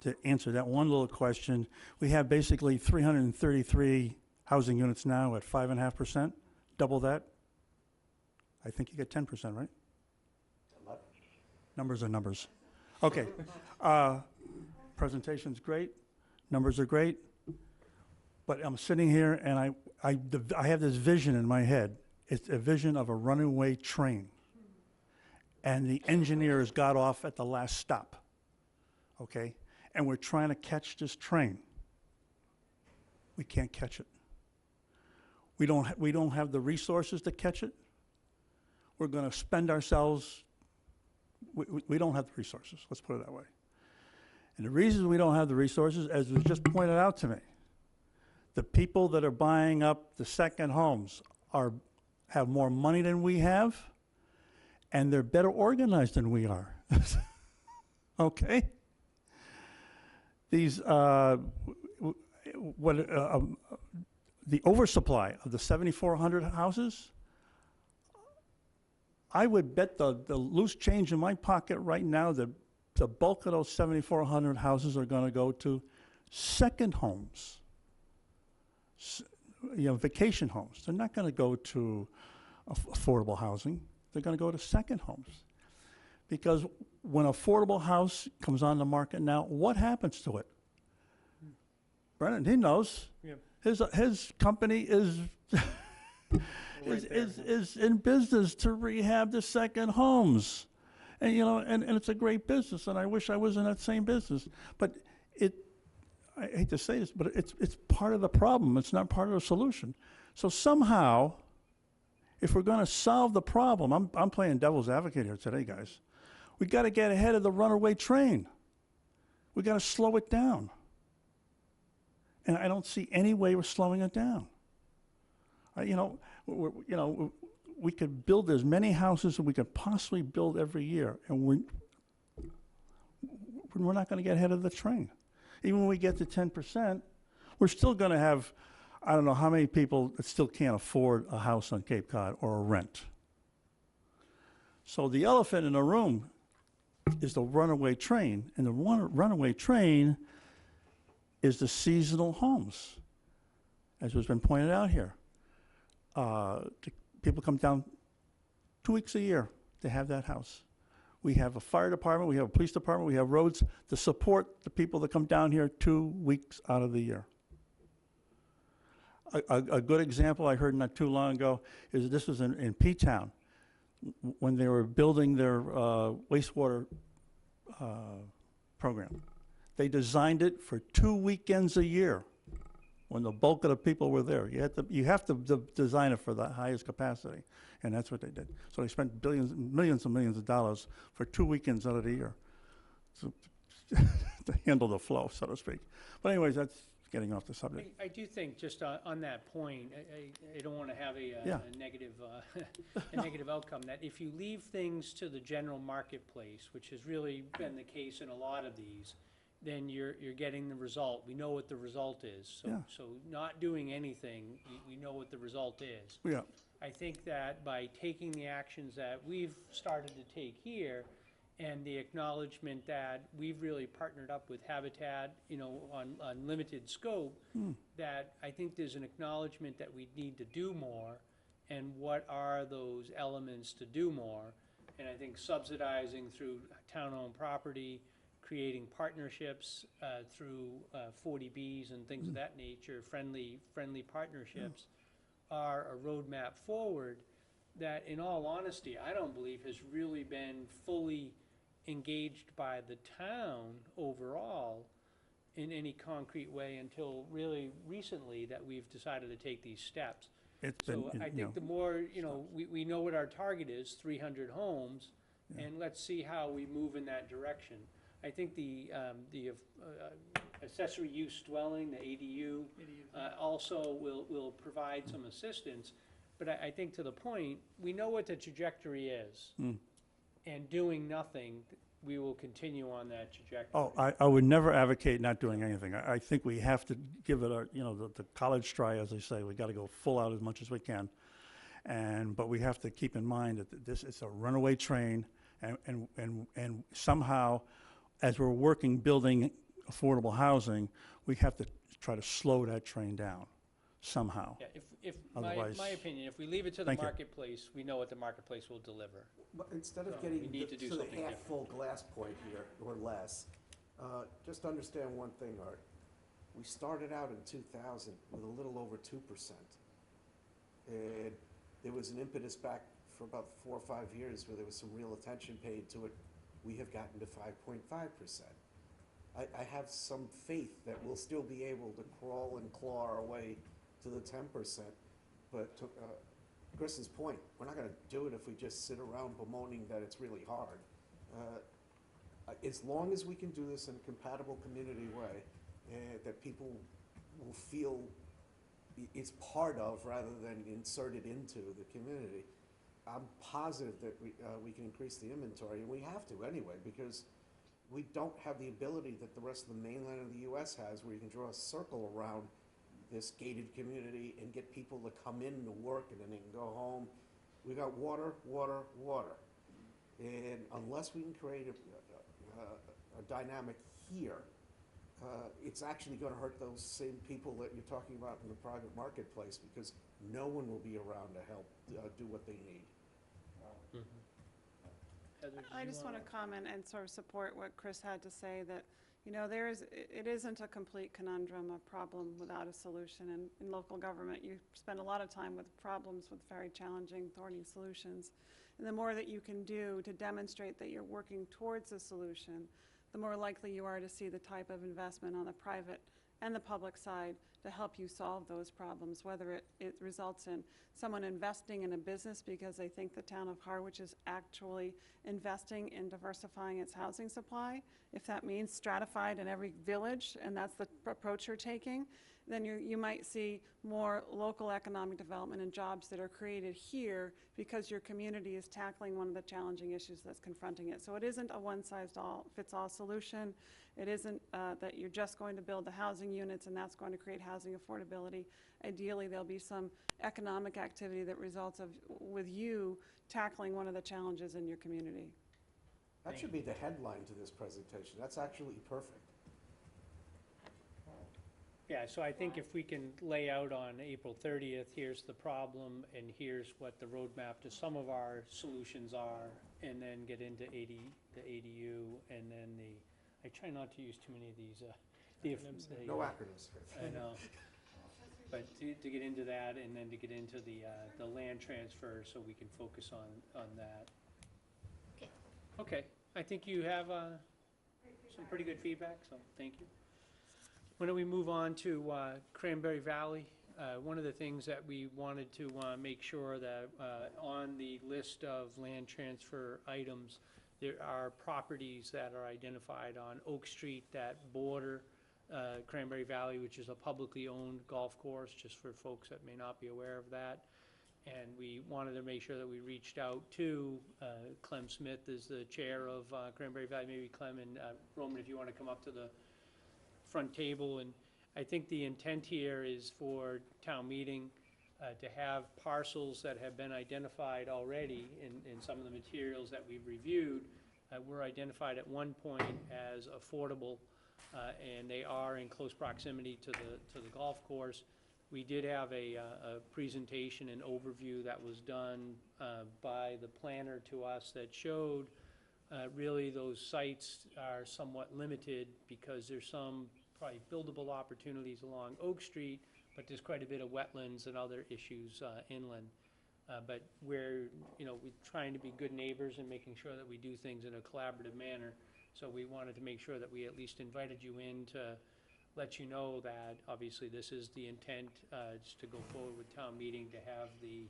To answer that one little question, we have basically 333 housing units now at 5.5%. Double that. I think you get 10%, right? Numbers are numbers. Okay. Presentation's great. Numbers are great. But I'm sitting here and I have this vision in my head. It's a vision of a runaway train. And the engineers got off at the last stop. Okay? And we're trying to catch this train. We can't catch it. We don't have the resources to catch it. We're going to spend ourselves. We don't have the resources. Let's put it that way. And the reason we don't have the resources, as was just pointed out to me, the people that are buying up the second homes have more money than we have, and they're better organized than we are. Okay? These, the oversupply of the 7,400 houses, I would bet the loose change in my pocket right now that the bulk of those 7,400 houses are going to go to second homes, vacation homes. They're not going to go to affordable housing. They're going to go to second homes. Because when affordable house comes on the market now, what happens to it? Brennan, he knows. Yeah. His company is is in business to rehab the second homes. And, and it's a great business, and I wish I was in that same business. But I hate to say this, but it's part of the problem. It's not part of the solution. So somehow, if we're going to solve the problem, I'm playing devil's advocate here today, guys. We got to get ahead of the runaway train. We got to slow it down. And I don't see any way we're slowing it down. We could build as many houses as we could possibly build every year, and we're not going to get ahead of the train. Even when we get to 10%, we're still going to have, I don't know how many people that still can't afford a house on Cape Cod or a rent. So the elephant in the room is the runaway train, and the runaway train is the seasonal homes, as has been pointed out here. People come down 2 weeks a year to have that house. We have a fire department, we have a police department, we have roads to support the people that come down here 2 weeks out of the year. A good example I heard not too long ago is this was in P-Town when they were building their wastewater program. They designed it for 2 weekends a year when the bulk of the people were there. You have to design it for the highest capacity, and that's what they did. So they spent millions and millions of dollars for 2 weekends out of the year to handle the flow, so to speak. But anyways, that's getting off the subject. I do think, just on that point, I don't want to have a negative, a negative outcome, that if you leave things to the general marketplace, which has really been the case in a lot of these, then you're getting the result. We know what the result is. So not doing anything, we know what the result is. Yeah. I think that by taking the actions that we've started to take here, and the acknowledgement that we've really partnered up with Habitat, on limited scope, that I think there's an acknowledgement that we need to do more, and what are those elements to do more. And I think subsidizing through town-owned property, creating partnerships through 40Bs and things of that nature, friendly partnerships, are a roadmap forward that, in all honesty, I don't believe has really been fully engaged by the town overall in any concrete way until really recently that we've decided to take these steps. So I think the more, we know what our target is, 300 homes, and let's see how we move in that direction. I think the accessory use dwelling, the ADU, also will provide some assistance. But I think, to the point, we know what the trajectory is. and doing nothing, we will continue on that trajectory. Oh, I would never advocate not doing anything. I think we have to give it the college try, as they say. We got to go full out as much as we can. But we have to keep in mind that this is a runaway train, and somehow, as we're working, building affordable housing, we have to try to slow that train down somehow. Yeah, if, Otherwise- my opinion, if we leave it to the Thank you. marketplace, we know what the marketplace will deliver. But instead of So we getting need to do to the something different. half-full glass point here, or less, just understand one thing, Art. We started out in 2000 with a little over 2%. And there was an impetus back for about 4 or 5 years where there was some real attention paid to it. We have gotten to 5.5%. I have some faith that we'll still be able to crawl and claw our way to the 10%. But to Chris's point, we're not going to do it if we just sit around bemoaning that it's really hard. As long as we can do this in a compatible community way, that people will feel it's part of rather than inserted into the community, I'm positive that we can increase the inventory, and we have to anyway, because we don't have the ability that the rest of the mainland of the U.S. has, where you can draw a circle around this gated community and get people to come in to work and then they can go home. We got water, water, water. And unless we can create a dynamic here, it's actually going to hurt those same people that you're talking about in the private marketplace, because no one will be around to help do what they need. Heather, did I you just want wanna- to comment and sort of support what Chris had to say, that, it isn't a complete conundrum, a problem without a solution. And in local government, you spend a lot of time with problems with very challenging, thorny solutions. And the more that you can do to demonstrate that you're working towards a solution, the more likely you are to see the type of investment on the private and the public side to help you solve those problems, whether it results in someone investing in a business because they think the town of Harwich is actually investing in diversifying its housing supply. If that means stratified in every village, and that's the approach you're taking, then you might see more local economic development and jobs that are created here because your community is tackling one of the challenging issues that's confronting it. So it isn't a one-size-fits-all solution. It isn't that you're just going to build the housing units and that's going to create housing affordability. Ideally, there'll be some economic activity that results with you tackling one of the challenges in your community. That should be the headline to this presentation. That's actually perfect. Yeah, so I think if we can lay out on April 30th, here's the problem, and here's what the roadmap to some of our solutions are, and then get into the ADU, and then I try not to use too many of these, No acronyms. I know. But to get into that, and then to get into the land transfer, so we can focus on that. Okay. Okay, I think you have some pretty good feedback, so thank you. Why don't we move on to Cranberry Valley? One of the things that we wanted to make sure that on the list of land transfer items, there are properties that are identified on Oak Street that border Cranberry Valley, which is a publicly owned golf course, just for folks that may not be aware of that. And we wanted to make sure that we reached out to Clem Smith, is the chair of Cranberry Valley. Maybe Clem and Roman, if you want to come up to the front table. And I think the intent here is for town meeting to have parcels that have been identified already in some of the materials that we've reviewed, were identified at one point as affordable, and they are in close proximity to the golf course. We did have a presentation and overview that was done by the planner to us that showed really those sites are somewhat limited because there's some probably buildable opportunities along Oak Street, but there's quite a bit of wetlands and other issues inland. But we're trying to be good neighbors and making sure that we do things in a collaborative manner. So we wanted to make sure that we at least invited you in to let you know that obviously this is the intent, just to go forward with town meeting to have the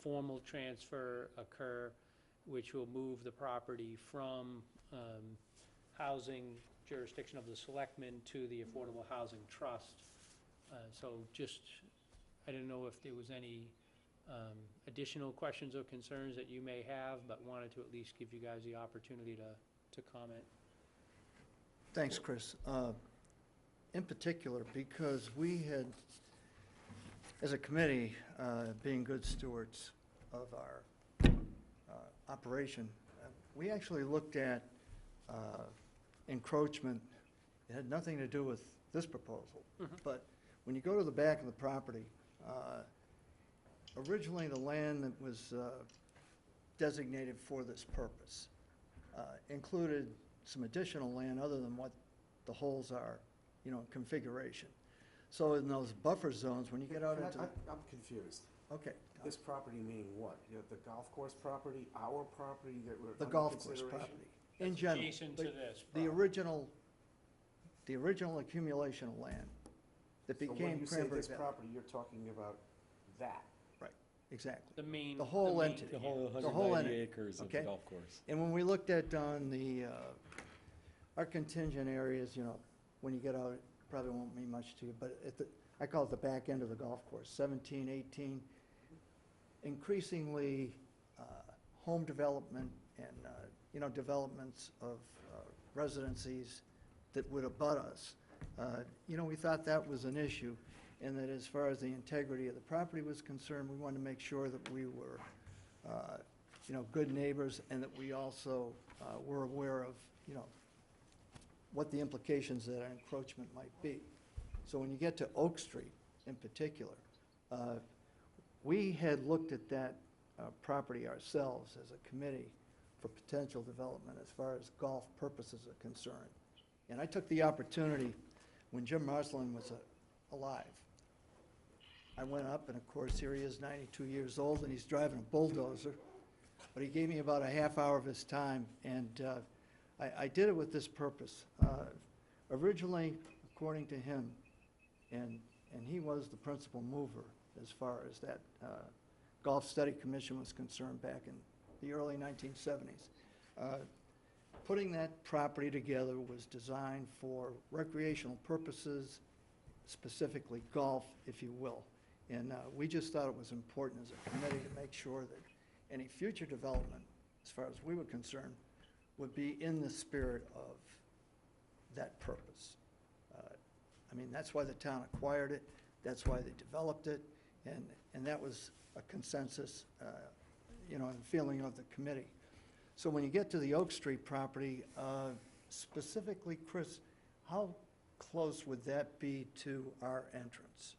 formal transfer occur, which will move the property from housing jurisdiction of the selectmen to the Affordable Housing Trust. So just, I didn't know if there was any additional questions or concerns that you may have, but wanted to at least give you guys the opportunity to comment. Thanks, Chris. In particular, because we had, as a committee, being good stewards of our operation, we actually looked at encroachment. It had nothing to do with this proposal. But when you go to the back of the property, originally the land that was designated for this purpose included some additional land other than what the holes are, configuration. So in those buffer zones, when you get out into, I'm confused. okay, This property meaning what? The golf course property, our property that we're the under golf course consideration? property, in general. Adjacent to this The property. original accumulation of land that So when became you say Cranberry this Valley. property, you're talking about that. Right, exactly. The main. The whole main entity. The whole The whole 190 entity, acres of the okay? golf course. And when we looked at on the, our contingent areas, when you get out, it probably won't mean much to you, but I call it the back end of the golf course, 17, 18, increasingly home development and, developments of residencies that would abut us. We thought that was an issue, and that as far as the integrity of the property was concerned, we wanted to make sure that we were, good neighbors, and that we also were aware of, what the implications of that encroachment might be. So when you get to Oak Street in particular, we had looked at that property ourselves as a committee for potential development as far as golf purposes are concerned. And I took the opportunity, when Jim Marsland was alive, I went up, and of course, here he is, 92 years old, and he's driving a bulldozer. But he gave me about a half hour of his time, and I did it with this purpose. Originally, according to him, and he was the principal mover as far as that Golf Study Commission was concerned back in the early 1970s. Putting that property together was designed for recreational purposes, specifically golf, if you will. And we just thought it was important as a committee to make sure that any future development, as far as we were concerned, would be in the spirit of that purpose. That's why the town acquired it, that's why they developed it, and that was a consensus, and feeling of the committee. So when you get to the Oak Street property, specifically, Chris, how close would that be to our entrance?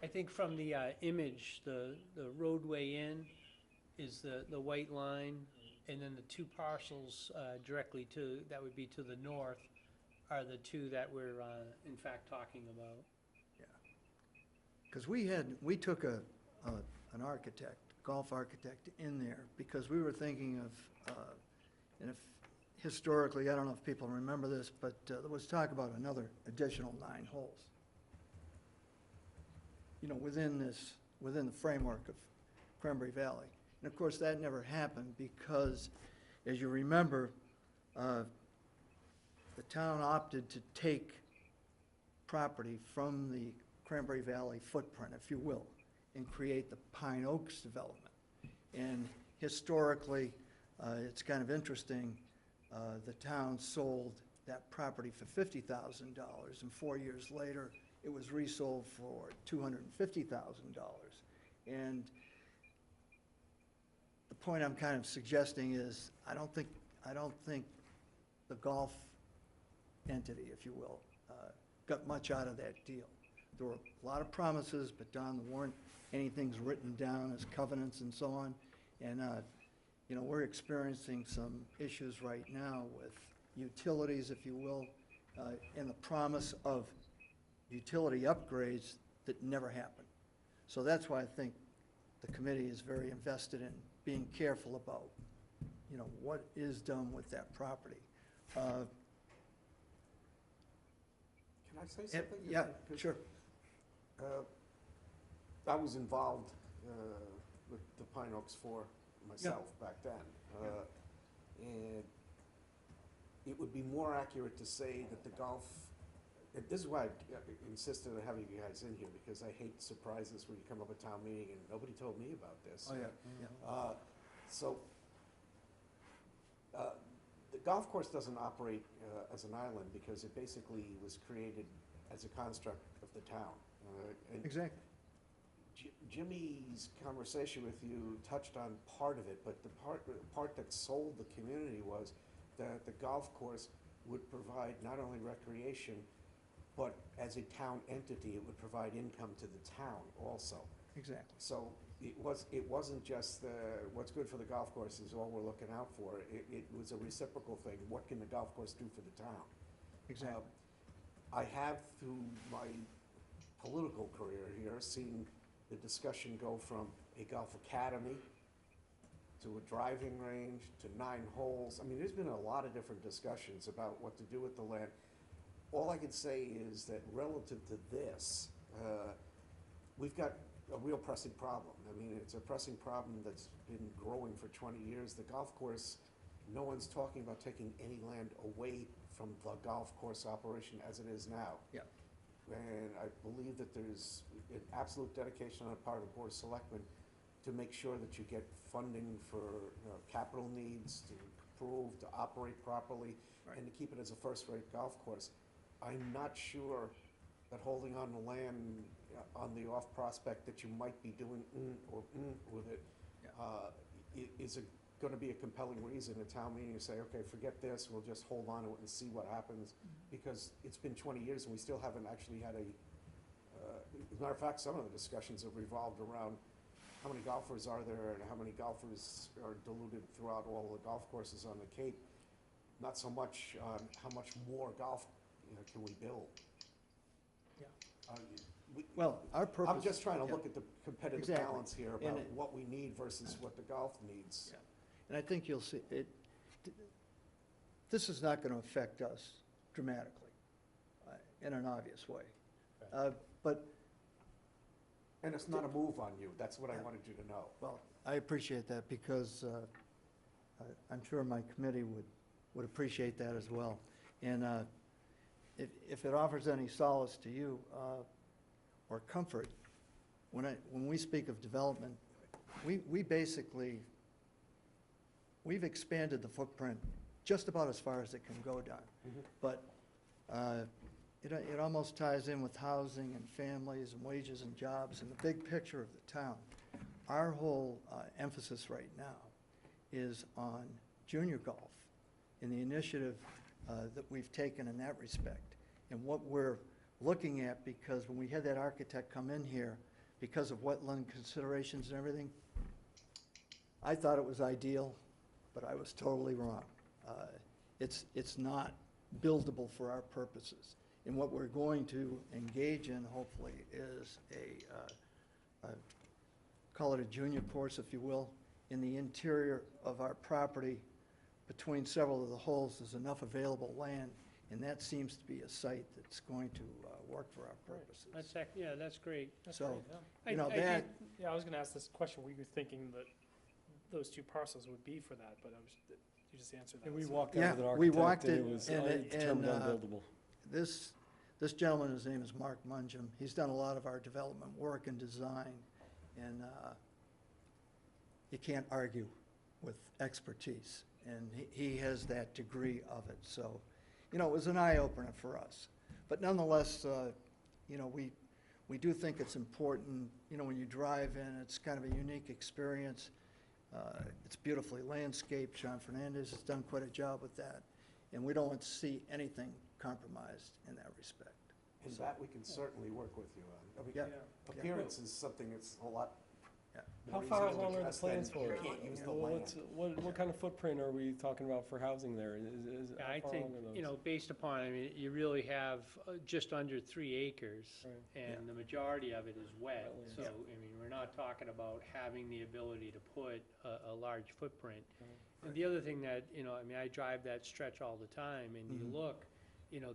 I think from the image, the roadway in is the white line, and then the two parcels directly that would be to the north, are the two that we're in fact talking about. Yeah. Because we took an architect, golf architect in there, because we were thinking of, and if historically, I don't know if people remember this, but there was talk about another additional 9 holes. Within the framework of Cranberry Valley. And of course, that never happened because, as you remember, the town opted to take property from the Cranberry Valley footprint, if you will, and create the Pine Oaks development. And historically, it's kind of interesting, the town sold that property for $50,000, and 4 years later, it was resold for $250,000. And the point I'm kind of suggesting is, I don't think the golf entity, if you will, got much out of that deal. There were a lot of promises, but Don, there weren't anything written down as covenants and so on. And, we're experiencing some issues right now with utilities, if you will, and the promise of utility upgrades that never happened. So that's why I think the committee is very invested in being careful about, what is done with that property. Can I say something? Yeah, 'Cause, sure. I was involved with the Pine Oaks 4 myself back then. And it would be more accurate to say that the golf this is why I insisted on having you guys in here, because I hate surprises when you come up at town meeting and nobody told me about this. Oh, yeah. So, the golf course doesn't operate as an island because it basically was created as a construct of the town. And Exactly. Jimmy's conversation with you touched on part of it, but the part that sold the community was that the golf course would provide not only recreation, but as a town entity, it would provide income to the town also. Exactly. So it wasn't just what's good for the golf course is all we're looking out for. It was a reciprocal thing. What can the golf course do for the town? Exactly. I have, through my political career here, seen the discussion go from a golf academy to a driving range to 9 holes. I mean, there's been a lot of different discussions about what to do with the land. All I can say is that relative to this, we've got a real pressing problem. I mean, it's a pressing problem that's been growing for 20 years. The golf course, no one's talking about taking any land away from the golf course operation as it is now. Yeah. And I believe that there's an absolute dedication on the part of the Board of Selectmen to make sure that you get funding for capital needs, to improve, to operate properly, Right. and to keep it as a first-rate golf course. I'm not sure that holding on the land on the off prospect that you might be doing with it is going to be a compelling reason at town meeting to say, okay, forget this, we'll just hold on to it and see what happens, because it's been 20 years and we still haven't actually had as a matter of fact, some of the discussions have revolved around how many golfers are there and how many golfers are diluted throughout all the golf courses on the Cape, not so much on how much more golf can we build. Yeah. Well, our purpose. I'm just trying to yeah. look at the competitive Exactly. balance here And about it- what we need versus what the golf needs. Yeah. And I think you'll see, this is not going to affect us dramatically in an obvious way. But, And it's not a move on you, that's what I Yeah. wanted you to know. well, I appreciate that because I'm sure my committee would appreciate that as well. And if it offers any solace to you or comfort, when we speak of development, we basically, we've expanded the footprint just about as far as it can go down. Mhm. But it almost ties in with housing and families and wages and jobs and the big picture of the town. Our whole emphasis right now is on junior golf and the initiative that we've taken in that respect. And what we're looking at, because when we had that architect come in here, because of wetland considerations and everything, I thought it was ideal, but I was totally wrong. It's not buildable for our purposes. And what we're going to engage in, hopefully, is call it a junior course, if you will, in the interior of our property. Between several of the holes, there's enough available land, and that seems to be a site that's going to work for our purposes. That's great. That's So, great, yeah. You know, I that, Yeah, I was gonna ask this question, were you thinking that those 2 parcels would be for that, but you just answered that. And we so- walked Yeah, out with an we architect walked and it, it was and determined unbuildable. this gentleman, his name is Mark Mungem, he's done a lot of our development work and design, and you can't argue with expertise, and he has that degree of it. So, it was an eye-opener for us. But nonetheless, we do think it's important, when you drive in, it's kind of a unique experience. It's beautifully landscaped. John Fernandez has done quite a job with that, and we don't want to see anything compromised in that respect. And that we can certainly work with you on. I mean, Yeah. appearance is something that's a lot Yeah. How more far easy to along are the address than plans for you it? can't use the Well, land. what kind of footprint are we talking about for housing there? Yeah, How I far think, along are those? based upon, you really have just under 3 acres, Right. and the majority of it is wet. Wetlands. So, Yeah. we're not talking about having the ability to put a large footprint. Right. And the other thing that, I drive that stretch all the time, and you Mhm. look,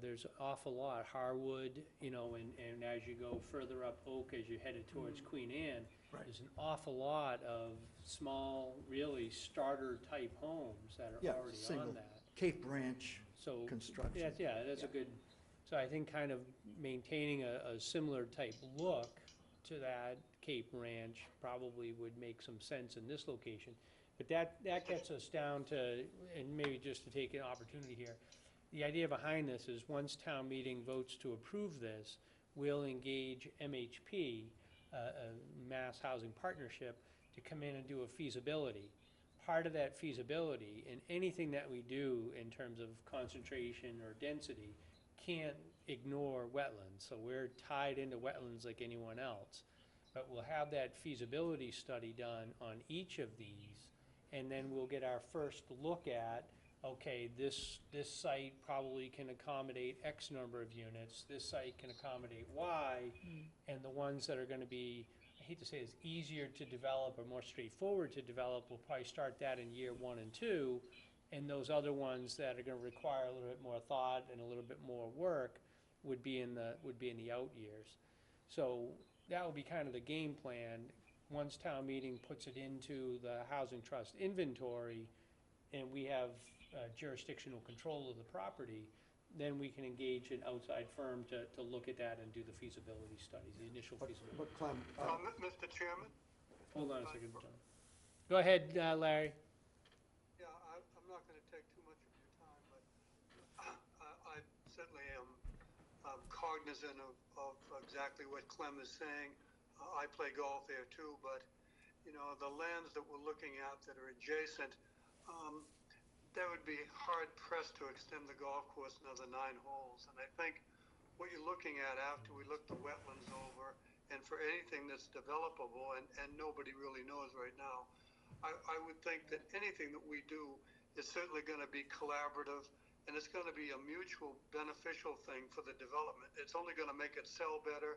there's an awful lot, Harwood, and as you go further up Oak, as you're headed towards Queen Anne, Right. there's an awful lot of small, really starter-type homes that are Yeah, already single. on that. Cape Branch So, construction. that's a good, So I think kind of maintaining a similar type look to that Cape Ranch probably would make some sense in this location. But that gets us down to, and maybe just to take an opportunity here, the idea behind this is once town meeting votes to approve this, we'll engage MHP, a Mass Housing Partnership, to come in and do a feasibility. Part of that feasibility, and anything that we do in terms of concentration or density, can't ignore wetlands. So we're tied into wetlands like anyone else. But we'll have that feasibility study done on each of these, and then we'll get our first look at, okay, this site probably can accommodate X number of units, this site can accommodate Y, and the ones that are gonna be, I hate to say it's easier to develop or more straightforward to develop, we'll probably start that in year 1 and 2, and those other ones that are gonna require a little bit more thought and a little bit more work would be in the out years. So that would be kind of the game plan. Once town meeting puts it into the housing trust inventory, and we have jurisdictional control of the property, then we can engage an outside firm to look at that and do the feasibility studies, the initial feasibility. But Clem, Mr. Chairman? Hold on a second, John. Go ahead, Larry. Yeah, I'm not gonna take too much of your time, but I certainly am cognizant of exactly what Clem is saying. I play golf there too, but, you know, the lands that we're looking at that are adjacent, that would be hard pressed to extend the golf course another 9 holes. And I think what you're looking at after we look the wetlands over, and for anything that's developable, and nobody really knows right now, I would think that anything that we do is certainly gonna be collaborative, and it's gonna be a mutual beneficial thing for the development. It's only gonna make it sell better.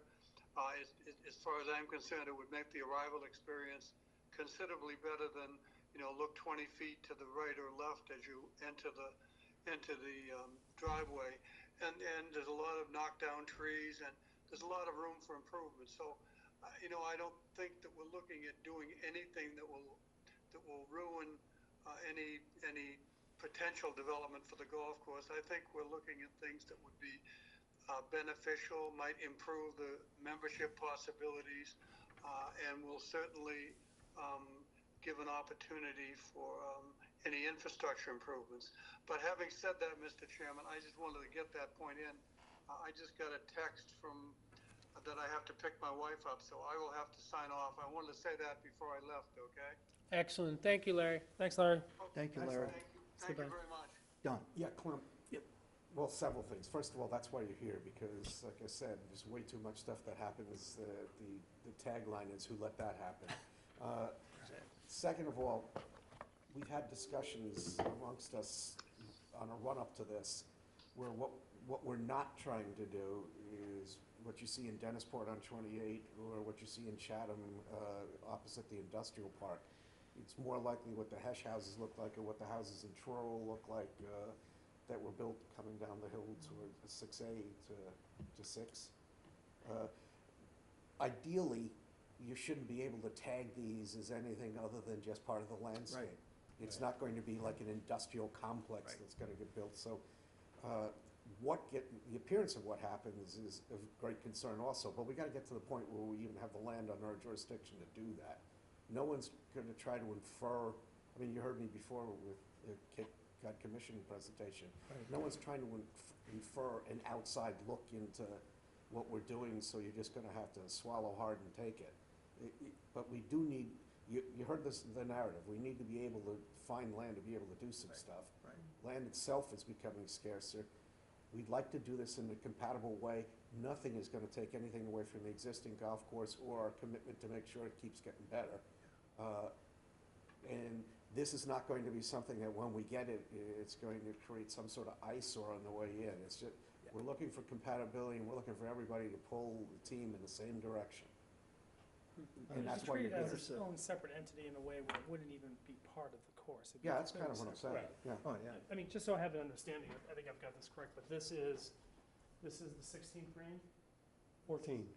As far as I'm concerned, it would make the arrival experience considerably better than, you know, look 20 feet to the right or left as you enter the driveway. And there's a lot of knockdown trees, and there's a lot of room for improvement. So, you know, I don't think that we're looking at doing anything that will ruin any potential development for the golf course. I think we're looking at things that would be beneficial, might improve the membership possibilities, and will certainly give an opportunity for any infrastructure improvements. But having said that, Mr. Chairman, I just wanted to get that point in. I just got a text from that I have to pick my wife up, so I will have to sign off. I wanted to say that before I left, okay? Excellent, thank you, Larry. Thanks, Larry. Thank you, Larry. Thank you very much. Don? yeah, Clem, well, several things. First of all, that's why you're here, because like I said, there's way too much stuff that happens. The tagline is, "Who let that happen?" Second of all, we've had discussions amongst us on a run-up to this, where what we're not trying to do is what you see in Dennisport on 28, or what you see in Chatham opposite the industrial park. It's more likely what the Hesh houses look like, or what the houses in Truro look like, that were built coming down the hill to 6A to 6. Ideally, you shouldn't be able to tag these as anything other than just part of the landscape. Right. It's not going to be like an industrial complex Right. that's gonna get built. So, the appearance of what happens is of great concern also, but we gotta get to the point where we even have the land under our jurisdiction to do that. No one's gonna try to infer, I mean, you heard me before with the Cape Cod Commission presentation. No one's trying to infer an outside look into what we're doing, so you're just gonna have to swallow hard and take it. But we do need, you heard the narrative, we need to be able to find land to be able to do some stuff. Right. Land itself is becoming scarcer. We'd like to do this in a compatible way. Nothing is gonna take anything away from the existing golf course or our commitment to make sure it keeps getting better. And this is not going to be something that when we get it, it's going to create some sort of eyesore on the way in. It's just, we're looking for compatibility, and we're looking for everybody to pull the team in the same direction. And that's why you're Treat it here. as its own separate entity in a way where it wouldn't even be part of the course. It'd be Yeah, that's its kind own of what I'm separate- saying, yeah. Oh, yeah. I mean, just so I have an understanding, I think I've got this correct, but this is the 16th green? 14.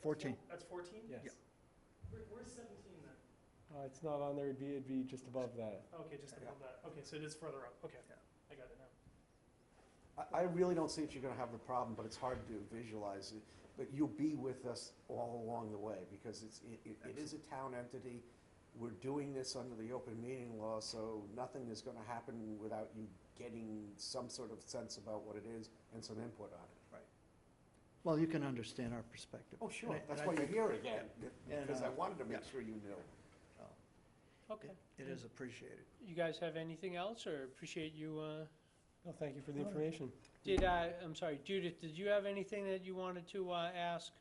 14. That's 14? Yes. Yeah. Where's 17 then? It's not on there, it'd be just above that. Okay, just above that. Okay, so it is further up. Okay, Yeah. I got it now. I really don't see that you're gonna have the problem, but it's hard to visualize it. But you'll be with us all along the way, because it is a town entity. We're doing this under the open meeting law, so nothing is gonna happen without you getting some sort of sense about what it is and some input on it. Well, you can understand our perspective. Oh, sure, And that's I why you're think here again, And, because I uh, wanted to make yeah. sure you knew. Okay. It is appreciated. You guys have anything else, or appreciate you, No, thank you for the information. I'm sorry, Judith, did you have anything that you wanted to, ask?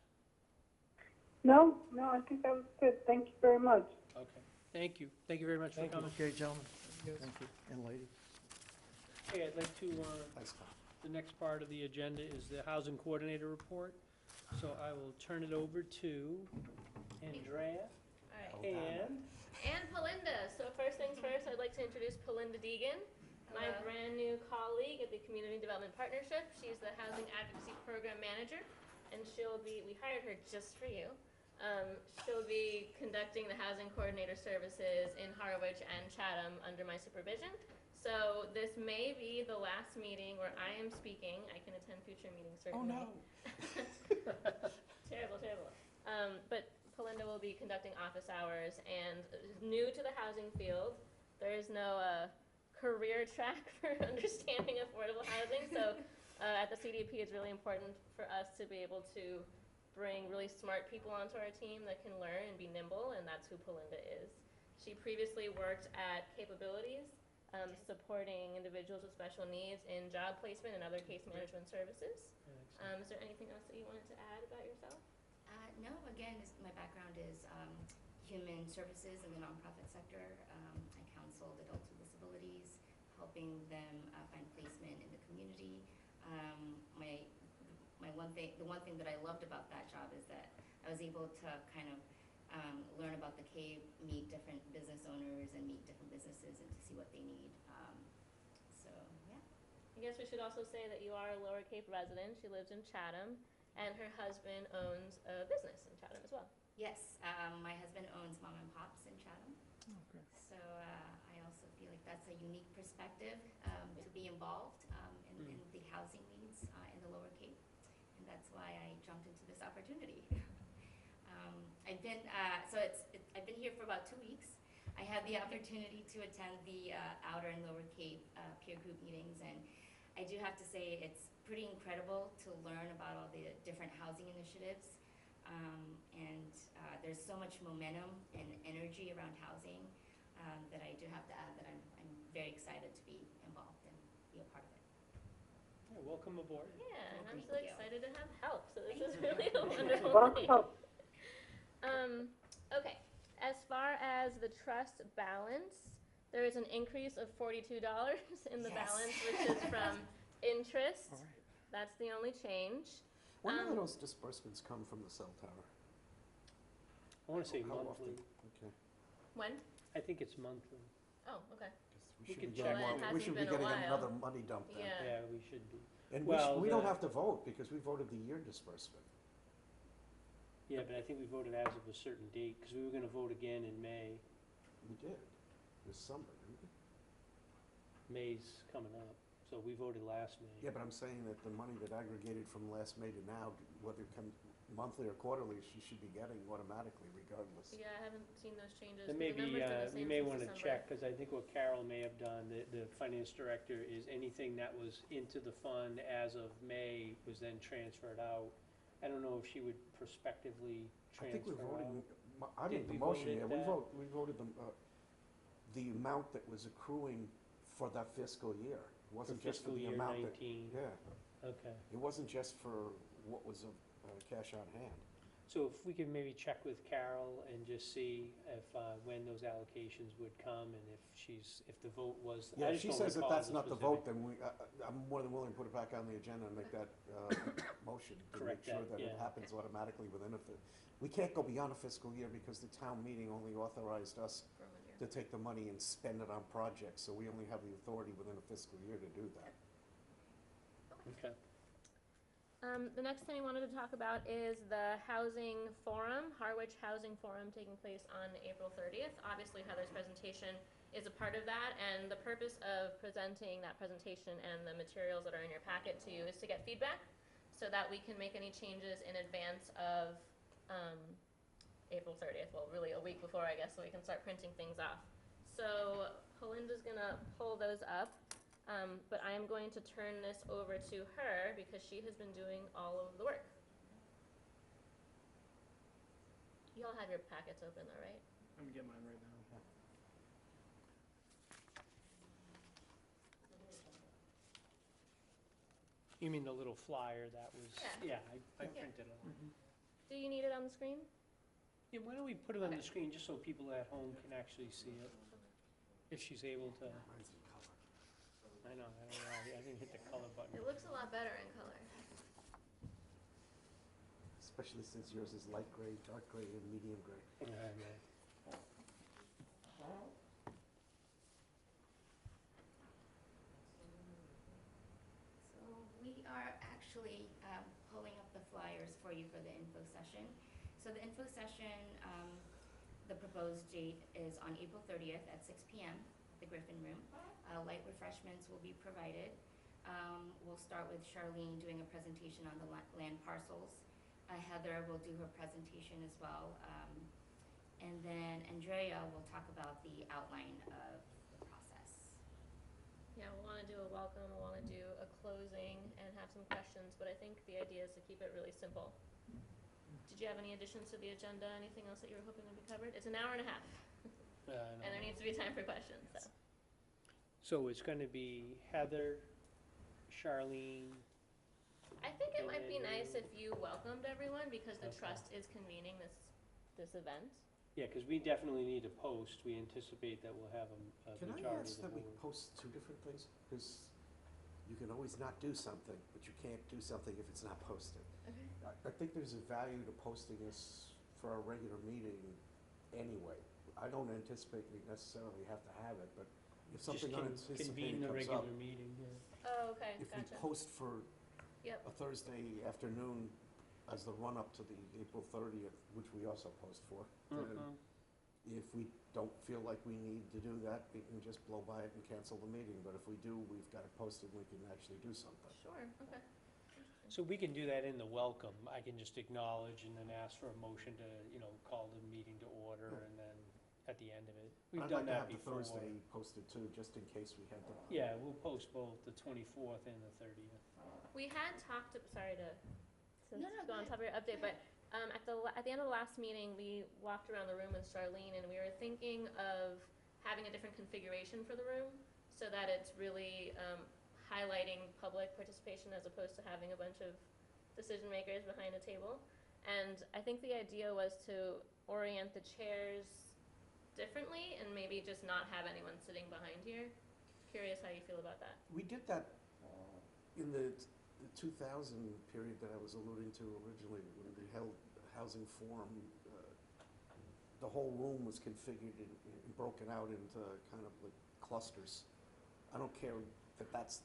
No, I think that was good. Thank you very much. Okay, thank you. Thank you very much for Thank you. coming. Okay, gentlemen? Thank you. And lady? Okay, I'd like to, Thanks, Tom. the next part of the agenda is the housing coordinator report. So I will turn it over to Andrea All right. and Pelinda. So first things first, I'd like to introduce Pelinda Deegan, my brand new colleague at the Community Development Partnership. She's the Housing Advocacy Program Manager, and we hired her just for you. She'll be conducting the housing coordinator services in Harwich and Chatham under my supervision. So this may be the last meeting where I am speaking. I can attend future meetings certainly. Oh, no. Terrible. But Pelinda will be conducting office hours, and new to the housing field, there is no career track for understanding affordable housing. So at the CDP, it's really important for us to be able to bring really smart people onto our team that can learn and be nimble, and that's who Pelinda is. She previously worked at Capabilities, supporting individuals with special needs in job placement and other case management services. Is there anything else that you wanted to add about yourself? No, again, my background is human services in the nonprofit sector. I counseled adults with disabilities, helping them find placement in the community. The one thing that I loved about that job is that I was able to kind of learn about the Cape, meet different business owners and meet different businesses and to see what they need. So, yeah. I guess we should also say that you are a Lower Cape resident. She lives in Chatham, and her husband owns a business in Chatham as well. Yes, my husband owns Mom and Pops in Chatham. Okay. So I also feel like that's a unique perspective to be involved in the housing needs in the Lower Cape, and that's why I jumped into this opportunity. I've been I've been here for about 2 weeks. I had the opportunity to attend the Outer and Lower Cape peer group meetings, and I do have to say it's pretty incredible to learn about all the different housing initiatives. And there's so much momentum and energy around housing that I do have to add that I'm very excited to be involved and be a part of it. yeah, welcome aboard. Yeah, and I'm Thank so you. excited to have help. So this is Thank you. really a wonderful thing. Welcome. Okay, as far as the trust balance, there is an increase of $42 in the Yes. balance, which is from interest. All right. That's the only change. When do those disbursements come from the cell tower? I want to say How monthly. often? Okay. When? I think it's monthly. Oh, okay. We We should can be check. getting, Well, it we hasn't should be been a getting while. another money dump then. Yeah. Yeah, we should be. And Well, we don't the- have to vote because we voted the year disbursement. Yeah, but I think we voted as of a certain date, because we were gonna vote again in May. We did, this summer, didn't we? May's coming up, so we voted last May. Yeah, but I'm saying that the money that aggregated from last May to now, whether it comes monthly or quarterly, she should be getting automatically regardless. Yeah, I haven't seen those changes. Then but the maybe, number's been the we same may since wanna December. check, because I think what Carol may have done, the finance director, is anything that was into the fund as of May was then transferred out. I don't know if she would prospectively I think transfer we're voting, out. I Did made the we motion, vote it, yeah, we voted the amount that was accruing for that fiscal year. It For wasn't just for fiscal the year amount that, 19, yeah, okay. it wasn't just for what was cash on hand. So if we could maybe check with Carol and just see if, when those allocations would come, and if the vote was, Yeah, I if just she don't says that recall that's the not the specific- vote, then I'm more than willing to put it back on the agenda and make that motion to make Correct sure that, that it yeah. happens automatically within we can't go beyond a fiscal year because the town meeting only authorized us For 1 year. to take the money and spend it on projects, so we only have the authority within a fiscal year to do that. Okay. The next thing I wanted to talk about is the housing forum, Harwich Housing Forum, taking place on April 30th. Obviously, Heather's presentation is a part of that, and the purpose of presenting that presentation and the materials that are in your packet to you is to get feedback so that we can make any changes in advance of April 30th. Well, really a week before, I guess, so we can start printing things off. So Belinda's gonna pull those up. But I am going to turn this over to her because she has been doing all of the work. You all have your packets open though, right? I'm gonna get mine right now. You mean the little flyer that was? Yeah. I printed it. Do you need it on the screen? Yeah, why don't we put it on the Okay. screen just so people at home can actually see it? If she's able to. Mine's in color. I know, I didn't hit the color button. It looks a lot better in color. Especially since yours is light gray, dark gray, and medium gray. So we are actually pulling up the flyers for you for the info session. So the info session, the proposed date is on April 30th at 6 p.m. at the Griffin Room. Light refreshments will be provided. We'll start with Charlene doing a presentation on the land parcels. Heather will do her presentation as well. And then Andrea will talk about the outline of the process. Yeah, we'll want to do a welcome, we'll want to do a closing and have some questions, but I think the idea is to keep it really simple. Did you have any additions to the agenda? Anything else that you were hoping would be covered? It's an hour and a half, and there needs to be time for questions, so. So it's gonna be Heather, Charlene. I think it might be nice if you welcomed everyone, because the trust is convening this event. Yeah, because we definitely need to post. We anticipate that we'll have a Can I majority ask of the that we board. post two different things? Because you can always not do something, but you can't do something if it's not posted. Okay. I think there's a value to posting this for our regular meeting anyway. I don't anticipate we necessarily have to have it, but if Just something unanticipated convene the comes up, regular meeting, Oh, okay, if we gotcha. post for Yep, a Thursday afternoon as the run-up to the April 30th, which we also post for, then Mhm. if we don't feel like we need to do that, we can just blow by it and cancel the meeting. But if we do, we've got it posted, we can actually do something. sure, okay. So we can do that in the welcome. I can just acknowledge and then ask for a motion to, call the meeting to order, and then at the end of it. We've done that before. I'd like to have the Thursday posted too, just in case we had to. Yeah, we'll post both the 24th and the 30th. We had talked, sorry to No, no, go go on top of your update, but at the end of the last meeting, we walked around the room with Charlene, and we were thinking of having a different configuration for the room so that it's really highlighting public participation as opposed to having a bunch of decision makers behind a table. And I think the idea was to orient the chairs differently and maybe just not have anyone sitting behind here. Curious how you feel about that. We did that in the 2000 period that I was alluding to originally, when we held a housing forum. The whole room was configured and broken out into kind of like clusters. I don't care that that's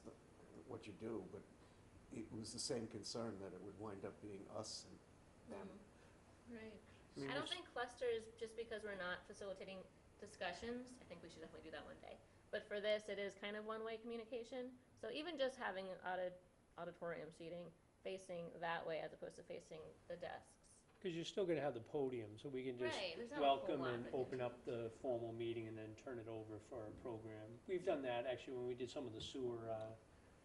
what you do, but it was the same concern that it would wind up being us and them. Right. I mean, I don't there's- think clusters, just because we're not facilitating discussions, I think we should definitely do that one day. But for this, it is kind of one-way communication. So even just having auditorium seating facing that way as opposed to facing the desks. Because you're still gonna have the podium, so we can just Right, there's not a whole welcome lot and that open up the formal meeting and then turn it over for a program. We've done that, actually, when we did some of the sewer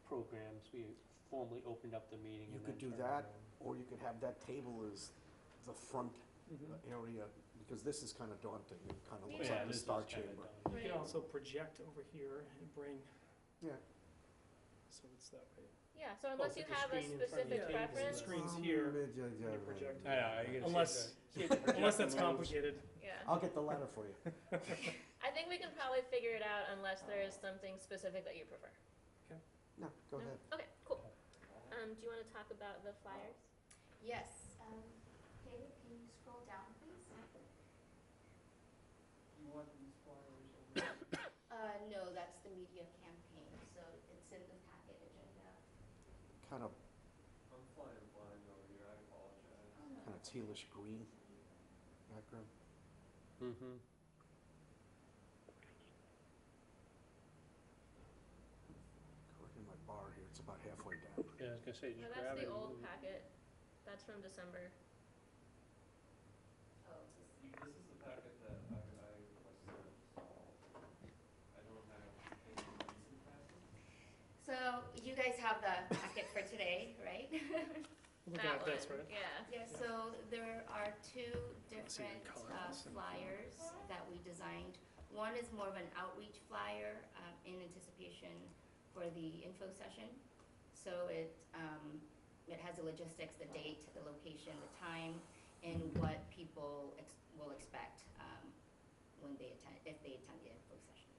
programs, we formally opened up the meeting You and could then do turned it that, over. or you could have that table as the front area, because this is kind of daunting. It kind of looks Yeah, like a this is star kinda chamber. done. You Right. can also project over here and bring, Yeah. so it's that way. Yeah, so unless you put the have a screen in front of specific you. Yeah, you can preference, see screens here, yeah, and you project. I know, you're gonna Unless- see the projector Unless that's moves. complicated. yeah. I'll get the ladder for you. I think we can probably figure it out unless there is something specific that you prefer. No, go No? ahead. Okay, cool. Do you want to talk about the flyers? Yes, David, can you scroll down, please? No, that's the media campaign, so it's in the packet agenda. Kind of, tealish green background. Mm-hmm. Look at my bar here, it's about halfway down. Yeah, I was gonna say, No, just that's grab it the and old move it. packet. That's from December. Oh, just, This is the packet that I was sent, so I don't have any recent packet. so you guys have the packet for today, right? Looking at this, right? Yeah. Yeah, so there are two See the different color of this. flyers that we designed. One is more of an outreach flyer in anticipation for the info session. So it has the logistics, the date, the location, the time, and what people will expect when they attend, if they attend the info session.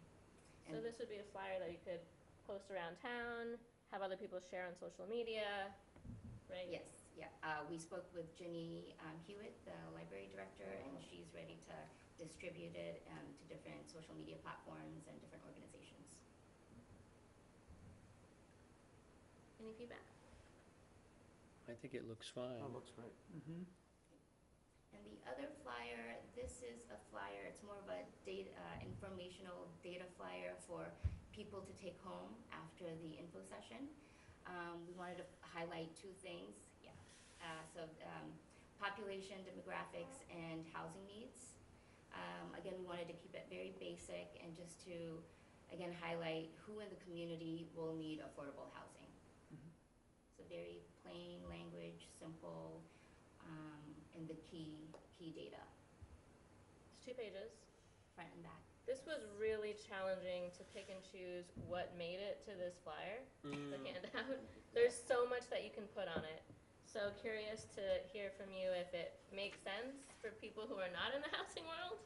So this would be a flyer that you could post around town, have other people share on social media, right? Yes, yeah. We spoke with Ginny Hewitt, the library director, and she's ready to distribute it to different social media platforms and different organizations. Any feedback? I think it looks fine. Oh, looks great. Mm-hmm. And the other flyer, this is a flyer, it's more of a data, informational data flyer for people to take home after the info session. We wanted to highlight two things, yeah. Population, demographics, and housing needs. Again, we wanted to keep it very basic and just to, again, highlight who in the community will need affordable housing. So very plain language, simple, and the key data, It's 2 pages. front and back. This was really challenging to pick and choose what made it to this flyer, the handout. There's so much that you can put on it. So curious to hear from you if it makes sense for people who are not in the housing world,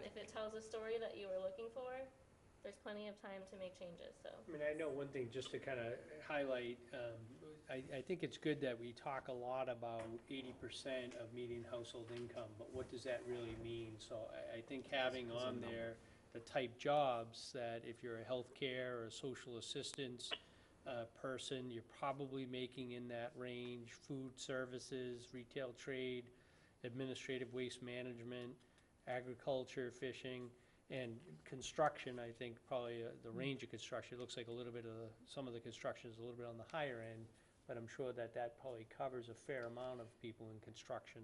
if it tells a story that you were looking for. There's plenty of time to make changes, so. I mean, I know one thing, just to kind of highlight, I think it's good that we talk a lot about 80% of median household income, but what does that really mean? So I think having on there the type jobs that if you're a healthcare or a social assistance person, you're probably making in that range: food services, retail trade, administrative waste management, agriculture, fishing, and construction. I think probably the range of construction, it looks like a little bit of some of the construction is a little bit on the higher end, but I'm sure that that probably covers a fair amount of people in construction.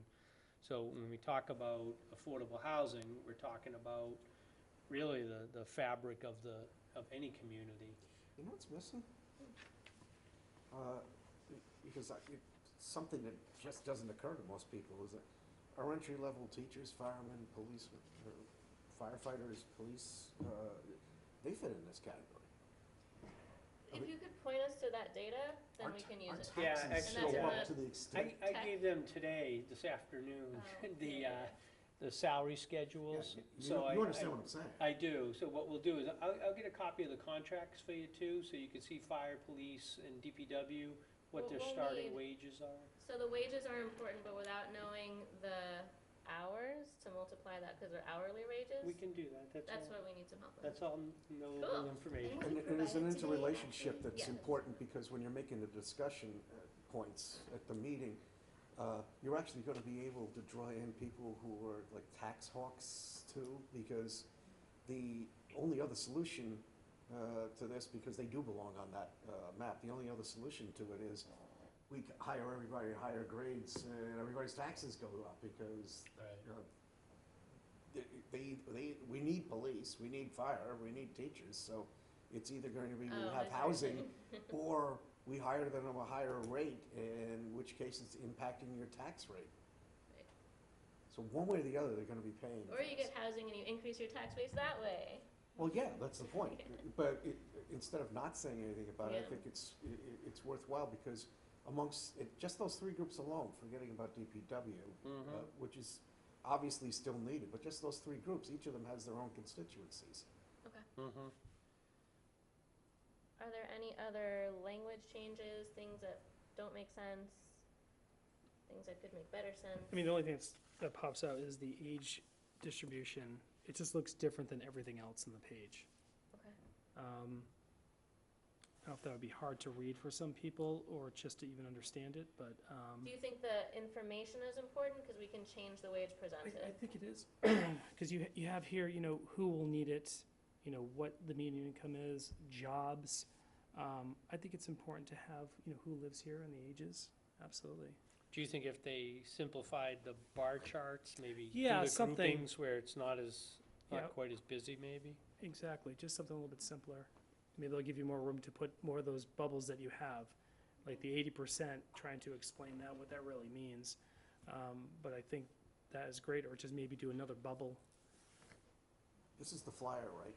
So when we talk about affordable housing, we're talking about really the fabric of any community. You know what's missing? Because it's something that just doesn't occur to most people, is that our entry-level teachers, firemen, policemen, firefighters, police, they fit in this category. If you could point us to that data, then we can use it. Yeah, Taxes actually, go yeah. up to the extent. I gave them today, this afternoon, Oh, the salary schedules. You So you understand what I'm saying? I do. So what we'll do is I'll get a copy of the contracts for you too, so you can see fire, police, and DPW, what their We'll starting need- wages are. So the wages are important, but without knowing the hours to multiply that, because they're hourly wages, We can do that. that's what we need some help with. That's all knowable Cool. information. And there's an provided today, interrelationship actually. that's Yeah. important, because when you're making the discussion points at the meeting, you're actually gonna be able to draw in people who are like tax hawks too, because the only other solution to this, because they do belong on that map, the only other solution to it is we hire everybody at higher grades and everybody's taxes go up, because we need police, we need fire, we need teachers, so it's either going to be we Oh, have I see. housing, or we hire them at a higher rate, in which case it's impacting your tax rate. Right. So one way or the other, they're gonna be paying. Or you get housing and you increase your tax base that way. Well, yeah, that's the point, but instead of not saying anything about it, I Yeah. think it's worthwhile, because amongst, just those 3 groups alone, forgetting about DPW, which is obviously still needed, but just those 3 groups, each of them has their own constituencies. Okay. Mhm. Are there any other language changes, things that don't make sense, things that could make better sense? I mean, the only thing that pops out is the age distribution. It just looks different than everything else on the page. Okay. don't know if that would be hard to read for some people or just to even understand it, but, Do you think the information is important? Because we can change the way it's I presented. think it is, because you have here, who will need it, what the median income is, jobs. I think it's important to have, who lives here and the ages, absolutely. Do you think if they simplified the bar charts, maybe do Yeah, the something. groupings where it's not Yeah. quite as busy, maybe? Exactly, just something a little bit simpler. Maybe they'll give you more room to put more of those bubbles that you have, like the 80%, trying to explain that, what that really means. But I think that is great, or just maybe do another bubble. This is the flyer, right?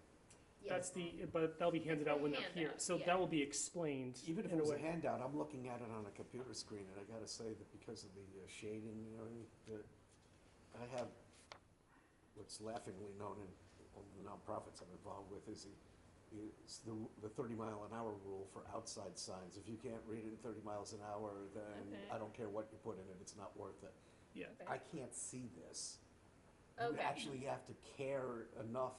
That's but that'll be handed It's out the when they're here, handout, so yeah. that will be explained Even if in it a was a way. handout, I'm looking at it on a computer screen, and I gotta say that because of the shading, I have what's laughingly known in all the nonprofits I'm involved with is it's the 30-mile-an-hour rule for outside signs. If you can't read it in 30 miles an hour, then Okay. I don't care what you put in it, it's not worth it. Yeah, Okay. I can't see this. You Okay. actually have to care enough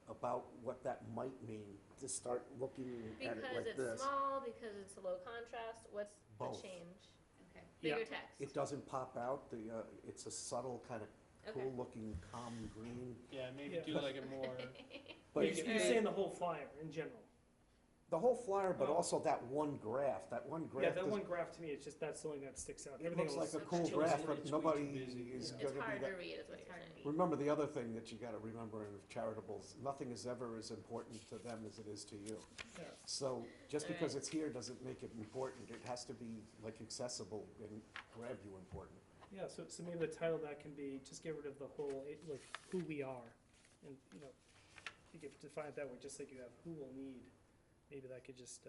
about what that might mean to start looking at it Because like it's this. small, because it's low contrast, what's Both. the change? Okay. Yeah. Bigger text. It doesn't pop out, it's a subtle kind of Okay. cool-looking calm green. Yeah, maybe Yeah. do like a more, But You're Alright. saying the whole flyer in general. the whole flyer, but Oh. also that one graph, Yeah, that does- one graph to me, it's just, that's the only that sticks out. it Everything looks like else, a cool It's graph, way but too nobody busy. is It's gonna be hard to that. read, is what It's you're hard to saying. read. Remember, the other thing that you gotta remember in charitables, nothing is ever as important to them as it is to you. yeah. So, just because Alright. it's here doesn't make it important, it has to be like accessible and grab you important. Yeah, so maybe the title of that can be, just get rid of the whole, like, who we are. And, you could define it that way, just like you have who will need. Maybe that could just,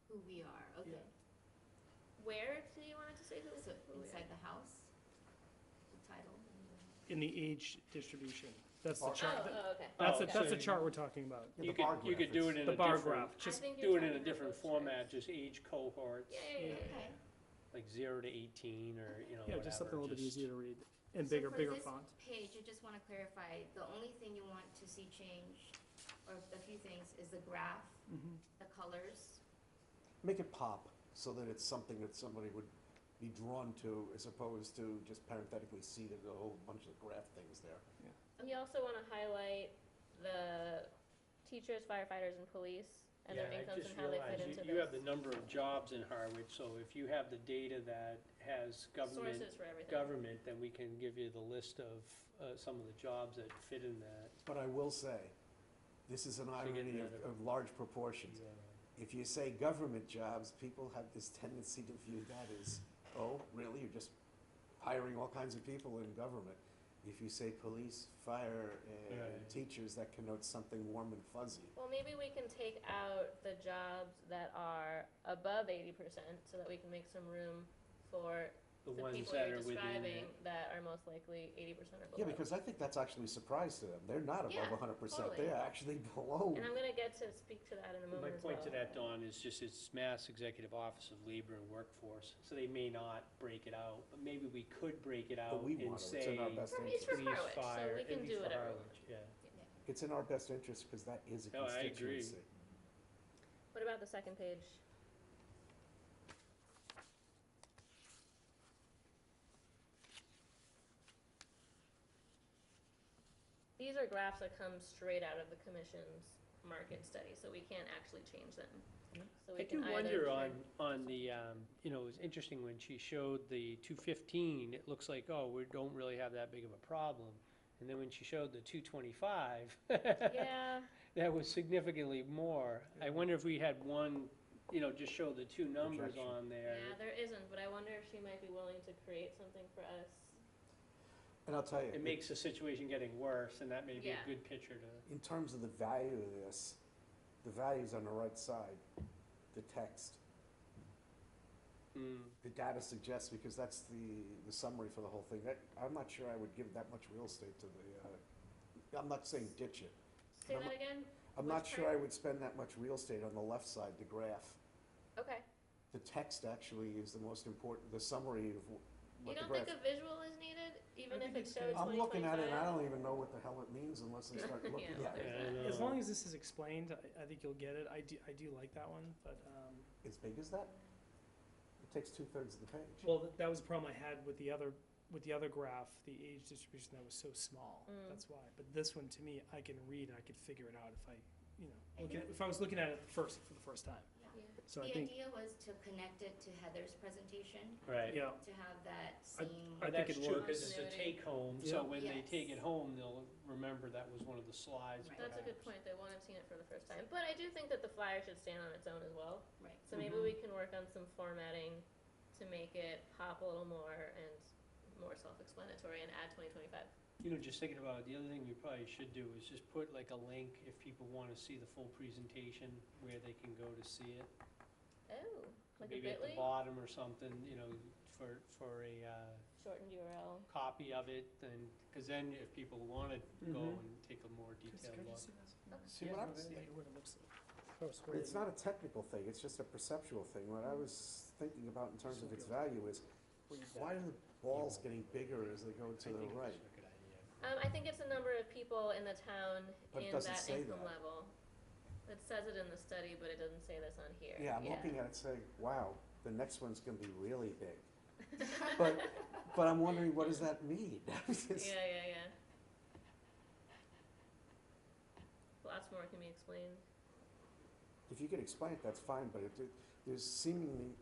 Who we are, okay. Yeah. Where do you want it to say who? So who we are? inside the house, the title. in the age distribution. That's the Oh, Oh, chart. okay. That's Oh, the so chart we're talking about. Yeah, you the bar could, you could graph do is- it in The a bar different, graph, just, I think do you're it in a talking different about those format, charts. just age cohorts, Yeah, yeah, yeah. Okay. like 0 to 18 or, yeah, just something a little bit just- easier to read, and So bigger for this font. page, I just want to clarify, the only thing you want to see change, or a few things, is the graph, Mhm. the colors. Make it pop, so that it's something that somebody would be drawn to, as opposed to just parenthetically see there's a whole bunch of graph things there. We also want to highlight the teachers, firefighters, and police, and their Yeah, I incomes just and how they fit realized into this. you have the number of jobs in Harwich, so if you have the data that has Sources for everything. government, then we can give you the list of some of the jobs that fit in that. But I will say, this is an irony of large proportions. If you say government jobs, people have this tendency to view that as, oh, really, you're just hiring all kinds of people in government. If you say police, fire, and Right. teachers, that connotes something warm and fuzzy. Well, maybe we can take out the jobs that are above 80%, so that we can make some room for The the ones people that you're are within describing it. that are most likely 80% or below. Yeah, because I think that's actually a surprise to them. They're not above Yeah, 100%, totally. they're actually below. And I'm gonna get to speak to that in a My moment as well. point to that, Dawn, is just it's Mass Executive Office of Labor and Workforce, so they may not break it out, but maybe we could break it But out we and want to, say it's in our best For me, it's for interest. police, Harwich, so fire, we at can least do for whatever we Harwich, yeah. It's in our best interest, because that is a No, I agree. constituency. What about the second page? These are graphs that come straight out of the commission's market study, so we can't actually change them. So we I do can wonder either on the, it was interesting when she showed the 215, it looks like, oh, we don't really have that big of a problem. And then when she showed the 225, Yeah, that was significantly more. I wonder if we had one, just show the two numbers Projection. on there. yeah, there isn't, but I wonder if she might be willing to create something for us. And I'll tell you, It makes the situation getting worse, and that may be a Yeah. good picture to. in terms of the value of this, the value's on the right side, the text. The data suggests, because that's the summary for the whole thing, that, I'm not sure I would give that much real estate to the, I'm not saying ditch it. Say I'm that again? I'm Which not sure part? I would spend that much real estate on the left side, the graph. Okay. The text actually is the most important, the summary of You what the don't graph. think a visual is needed? even I if think it it's shows good. I'm looking at it and I 2025. don't even know what the hell it means unless I start looking Yeah, at it. Yeah, I As know. long as this is explained, I think you'll get it. I do like that one, but, As big as that? It takes 2/3 of the page. well, that was a problem I had with the other graph, the age distribution that was so small. Mm. That's why. But this one, to me, I can read, I could figure it out if I, you know, I think- if I was looking at it for the first time. Yeah. So I The think, idea was to connect it to Heather's presentation, Right. yeah, to have that I- same. I But think that's it'd true, work. because it's a Continuity. take-home, so Yeah. when they Yes. take it home, they'll remember that was one of the slides. Right. That's a good perhaps. point. They won't have seen it for the first time. But I do think that the flyer should stand on its own as well. Right. So maybe we can work on some formatting to make it pop a little more and more self-explanatory and add 2025. You know, just thinking about it, the other thing we probably should do is just put like a link if people want to see the full presentation, where they can go to see it. Oh, like a Maybe at the bit.ly? bottom or something, you know, for a Shortened URL. copy of it, and, because then if people want to go Mhm. and take a more detailed look. See, Yeah, what I'm, no, See that- what it looks like. Oh, swear. it's not a technical thing, it's just a perceptual thing. What I was thinking about in terms of its value is, why are the balls getting bigger as they go to I the think right? it's a good idea. I think it's the number of people in the town But it in doesn't that say income that. level. It says it in the study, but it doesn't say this on here. Yeah, I'm looking at it saying, wow, the next one's gonna be really big. But I'm wondering, what does that mean? Yeah. Lots more can be explained. If you could explain it, that's fine, but there's seemingly,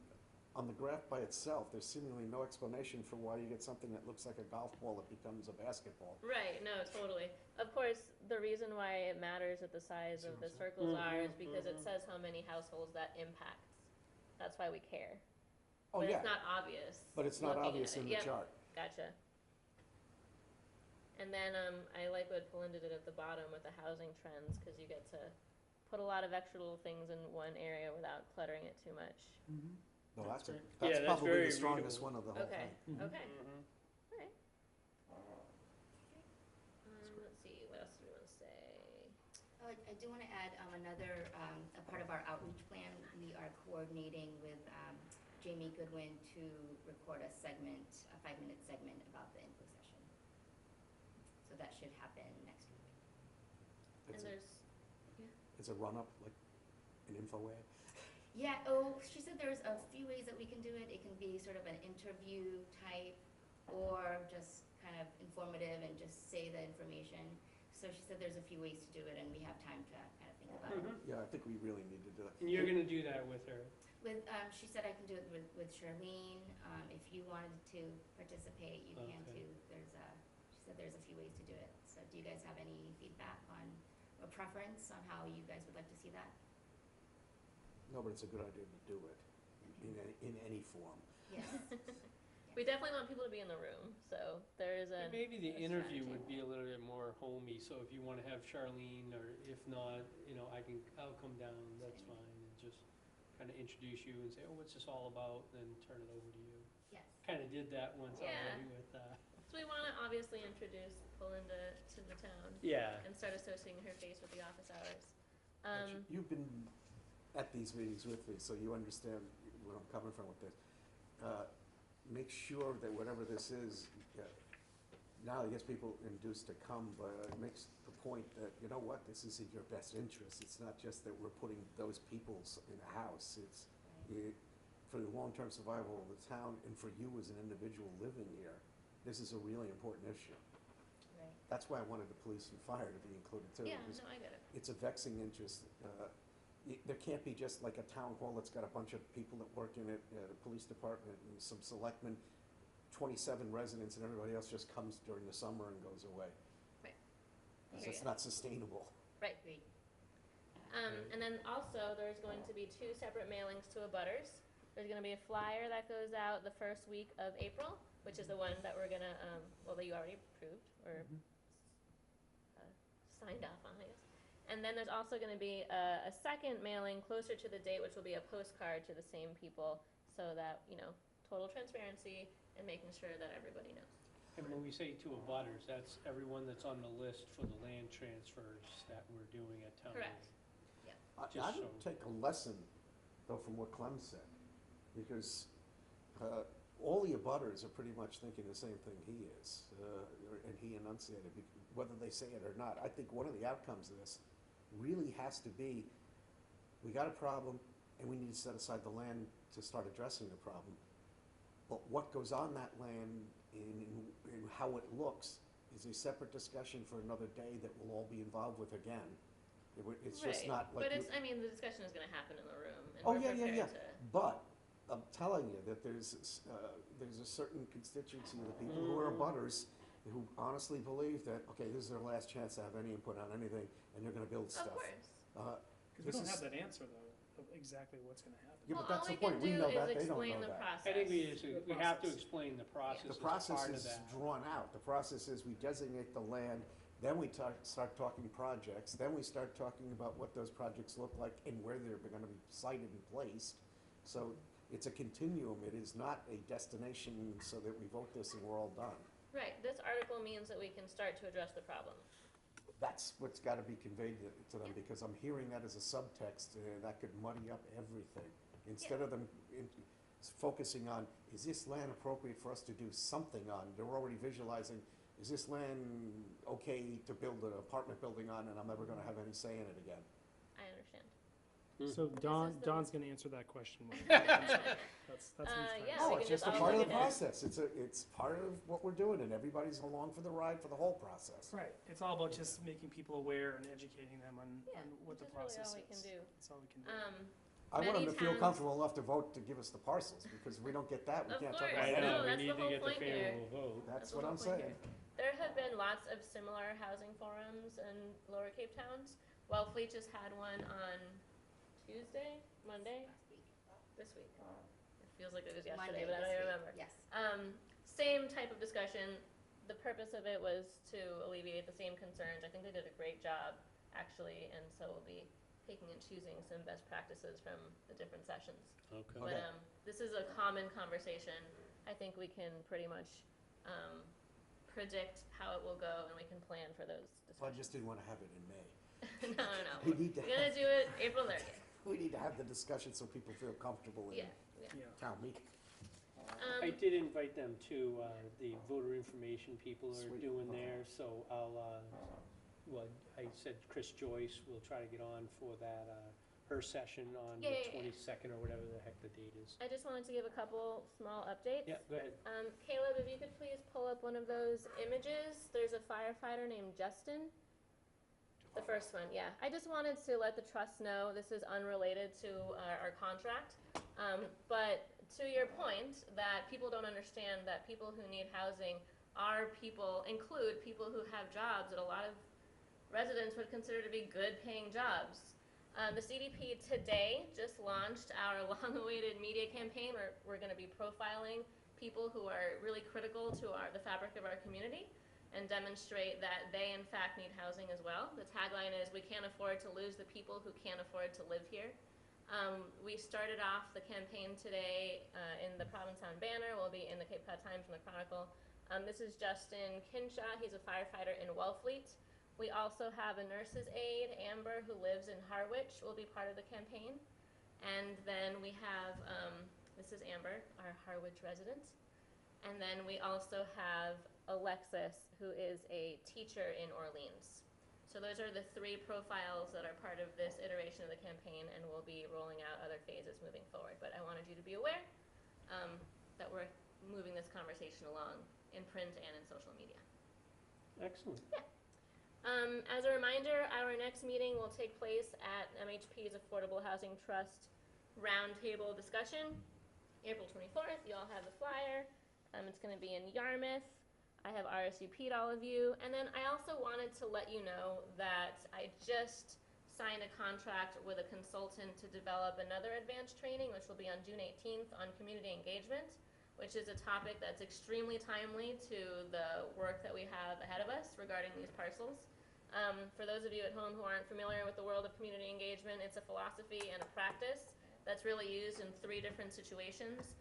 on the graph by itself, there's seemingly no explanation for why you get something that looks like a golf ball that becomes a basketball. Right, no, totally. Of course, the reason why it matters what the size of the circles are is because it says how many households that impacts. That's why we care. Oh, But yeah, it's not obvious. but it's not looking at obvious it. in the Yep, chart. Gotcha. And then I like what Belinda did at the bottom with the housing trends, because you get to put a lot of extra little things in one area without cluttering it too much. No, That's that's, great. that's Yeah, that's probably very the strongest readable. one of the whole Okay, thing. okay, Mhm. alright. Let's see, what else do we want to say? I do want to add another, a part of our outreach plan. We are coordinating with Jamie Goodwin to record a segment, a 5-minute segment about the info session. So that should happen next week. And It's a- there's, It's a run-up, like an info ad. Yeah, she said there's a few ways that we can do it. It can be sort of an interview type or just kind of informative and just say the information. So she said there's a few ways to do it and we have time to kind of think about it. Mhm. Yeah, I think we really need to do that. And you're gonna do that with her? With, she said I can do it with Charlene. If you wanted to participate, you can Okay. too. She said there's a few ways to do it. So do you guys have any feedback on, or preference on how you guys would like to see that? No, but it's a good idea to do it in any form. Yes. we definitely want people to be in the room, so there is a. Maybe the a interview strategy. would be a little bit more homey, so if you wanna have Charlene, or if not, you know, I'll come down, that's fine, and just kinda introduce you and say, oh, what's this all about, then turn it over to you. Yes. Kinda did that once Yeah. already with, So we want to obviously introduce Belinda to the town yeah. and start associating her face with the office hours. But you've been at these meetings with me, so you understand where I'm coming from with this. Make sure that whatever this is, now it gets people induced to come, but it makes the point that, you know what, this is in your best interest. It's not just that we're putting those peoples in a house. It's for the long-term survival of the town and for you as an individual living here. This is a really important issue. Right. That's why I wanted the police and fire to be included too. Yeah, because no, I get it. it's a vexing interest. There can't be just like a town hall that's got a bunch of people that work in it, the police department and some selectmen, 27 residents, and everybody else just comes during the summer and goes away. Right. So Hear it's ya. not sustainable. Right. And then also, there's going to be 2 separate mailings to abutters. There's going to be a flyer that goes out the first week of April, which is the one that we're gonna, well, that you already approved or signed off on, I guess. And then there's also gonna be a second mailing closer to the date, which will be a postcard to the same people, so that, you know, total transparency and making sure that everybody knows. And when we say to abutters, that's everyone that's on the list for the land transfers that we're doing at town meeting. Correct. I Just would so- take a lesson, though, from what Clem said, because all the abutters are pretty much thinking the same thing he is, and he enunciated, whether they say it or not. I think one of the outcomes of this really has to be, we got a problem, and we need to set aside the land to start addressing the problem. But what goes on that land and how it looks is a separate discussion for another day that we'll all be involved with again. It's just Right. not like. But it's, I mean, the discussion is gonna happen in the room, and Oh, we're yeah, yeah, prepared yeah. to. But I'm telling you that there's a certain constituency of the people who are abutters who honestly believe that, okay, this is their last chance to have any input on anything, and they're gonna build stuff. Of course. Because we This don't is- have that answer, though, of exactly what's gonna happen. Yeah, Well, but that's all the point. We we know can do that, is they don't explain know the that. process. I think we have to process. explain the process The as process part of is that. drawn out. The process is we designate the land, then we start talking projects, then we start talking about what those projects look like and where they're gonna be sited and placed. So it's a continuum. It is not a destination so that we vote this and we're all done. Right, this article means that we can start to address the problem. That's what's gotta be conveyed to them, because I'm hearing that as a subtext, and that could muddy up everything. Instead of them focusing on, is this land appropriate for us to do something on? They're already visualizing, is this land okay to build an apartment building on, and I'm never gonna have any say in it again? I understand. So Don, is the- Don's gonna answer that question. That's what he's trying to yeah, say. we No, can it's just a all part of look the at it. process. It's part of what we're doing, and everybody's along for the ride for the whole process. Right, it's all about just making people aware and educating them on Yeah, what the which is really process all is. we can do. That's all we can do. I want Many them to feel towns- comfortable enough to vote to give us the parcels, because if we don't get that, we Of can't talk course. about I No, know, anything. we that's need the to whole get the point here. favorable vote. That's the what whole I'm point saying. here. There have been lots of similar housing forums in Lower Cape towns. Wellfleet just had one on Tuesday, Monday, Last week. this week. It feels like it was yesterday, Monday but I don't this even week. remember. Yes. Same type of discussion. The purpose of it was to alleviate the same concerns. I think they did a great job, actually, and so we'll be picking and choosing some best practices from the different sessions. Okay. But this is a common conversation. I think we can pretty much predict how it will go, and we can plan for those Well, I discussions. just didn't want to have it in May. No. We need to We're gonna have, do it April 30th. we need to have the discussion so people feel comfortable in Yeah. Yeah. town meeting. I did invite them to, the voter information people are Sweet. doing Okay. there, so I'll, well, I said Chris Joyce will try to get on for that, her session on the Yeah, yeah, yeah. 22nd or whatever the heck the date is. I just wanted to give a couple small updates. Yeah, go ahead. Caleb, if you could please pull up one of those images. There's a firefighter named Justin. The first one, yeah. I just wanted to let the trust know this is unrelated to our contract. But to your point, that people don't understand that people who need housing include people who have jobs that a lot of residents would consider to be good paying jobs. The CDP today just launched our long-awaited media campaign where we're going to be profiling people who are really critical to the fabric of our community and demonstrate that they in fact need housing as well. The tagline is, we can't afford to lose the people who can't afford to live here. We started off the campaign today in the Provincetown Banner. We'll be in the Cape Cod Times and the Chronicle. This is Justin Kinshaw. He's a firefighter in Wellfleet. We also have a nurse's aide, Amber, who lives in Harwich, will be part of the campaign. And then we have, this is Amber, our Harwich resident. And then we also have Alexis, who is a teacher in Orleans. So those are the three profiles that are part of this iteration of the campaign, and we'll be rolling out other phases moving forward. But I wanted you to be aware that we're moving this conversation along in print and in social media. Excellent. As a reminder, our next meeting will take place at MHP's Affordable Housing Trust Roundtable Discussion, April 24th. You all have the flyer. It's going to be in Yarmouth. I have RSVP'd all of you. And then I also wanted to let you know that I just signed a contract with a consultant to develop another advanced training, which will be on June 18th on community engagement, which is a topic that's extremely timely to the work that we have ahead of us regarding these parcels. For those of you at home who aren't familiar with the world of community engagement, it's a philosophy and a practice that's really used in 3 different situations.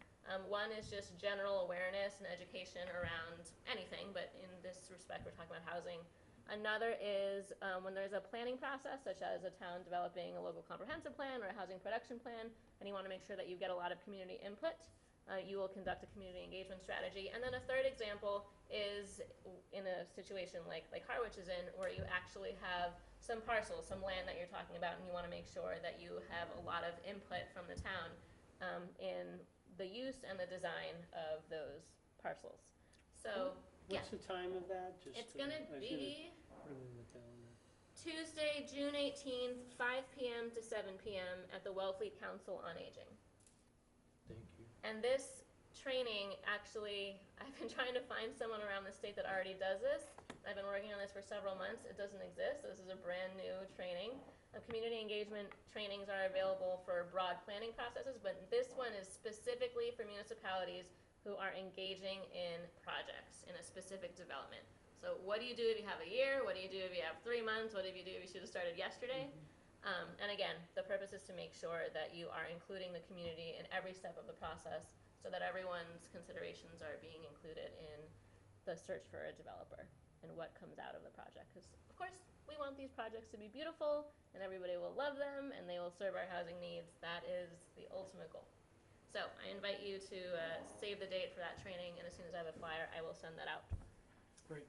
One is just general awareness and education around anything, but in this respect we're talking about housing. Another is when there's a planning process, such as a town developing a local comprehensive plan or a housing production plan, and you want to make sure that you get a lot of community input. you will conduct a community engagement strategy. And then a third example is in a situation like Harwich is in, where you actually have some parcels, some land that you're talking about, and you want to make sure that you have a lot of input from the town in the use and the design of those parcels. So, What's the time of that? it's gonna I was be put it in the calendar. Tuesday, June 18th, 5 p.m. to 7 p.m. at the Wellfleet Council on Aging. Thank you. And this training, actually, I've been trying to find someone around the state that already does this. I've been working on this for several months. It doesn't exist. This is a brand new training. Community engagement trainings are available for broad planning processes, but this one is specifically for municipalities who are engaging in projects in a specific development. So what do you do if you have a year? What do you do if you have 3 months? What do you do if you should have started yesterday? And again, the purpose is to make sure that you are including the community in every step of the process so that everyone's considerations are being included in the search for a developer and what comes out of the project. Because, of course, we want these projects to be beautiful and everybody will love them and they will serve our housing needs. That is the ultimate goal. So I invite you to save the date for that training, and as soon as I have a flyer, I will send that out. Great.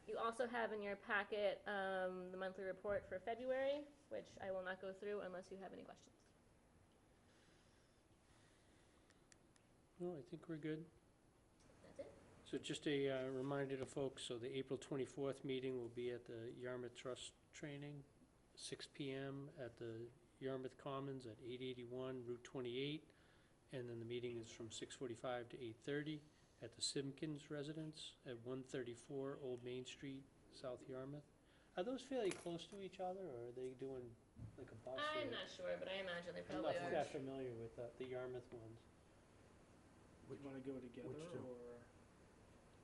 You also have in your packet the monthly report for February, which I will not go through unless you have any questions. No, I think we're good. That's it. So just a reminder to folks, so the April 24th meeting will be at the Yarmouth Trust Training, 6 p.m. at the Yarmouth Commons at 881 Route 28. And then the meeting is from 6:45 to 8:30 at the Simpkins Residence at 134 Old Main Street, South Yarmouth. Are those fairly close to each other, or are they doing like a bus? I'm not sure, but I imagine they I'm probably not are. that familiar with the Yarmouth ones. Would you want to go together which two? or?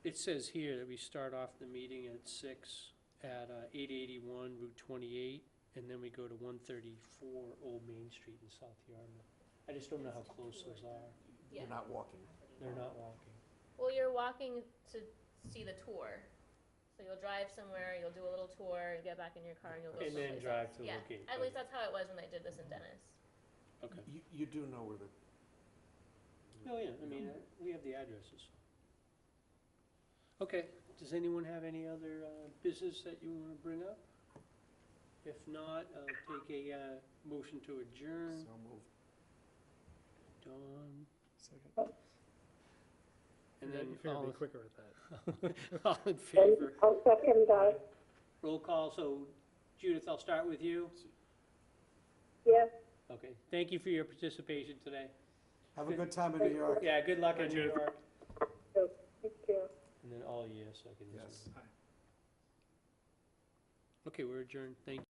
It says here that we start off the meeting at 6 at 881 Route 28, and then we go to 134 Old Main Street in South Yarmouth. I just don't know how close those are. Yeah. You're not walking. They're not walking. Well, you're walking to see the tour. So you'll drive somewhere, you'll do a little tour, you get back in your car, and you'll go And then someplace drive else. to Yeah, locate. at least that's how it was when they did this in Dennis. Okay. You do know where the. Oh, yeah, I mean, we have the addresses. Okay, does anyone have any other business that you want to bring up? If not, I'll take a motion to adjourn. So moved. Dawn, Second. and then You figured all, be quicker at that. all in favor. I'll second that. Roll call, so Judith, I'll start with you. Yes. Okay, thank you for your participation today. Have a good time in New York. Yeah, good luck in Bye, New Judith. York. Thank you. And then all yes, I can. Yes. Hi. Okay, we're adjourned, thank you.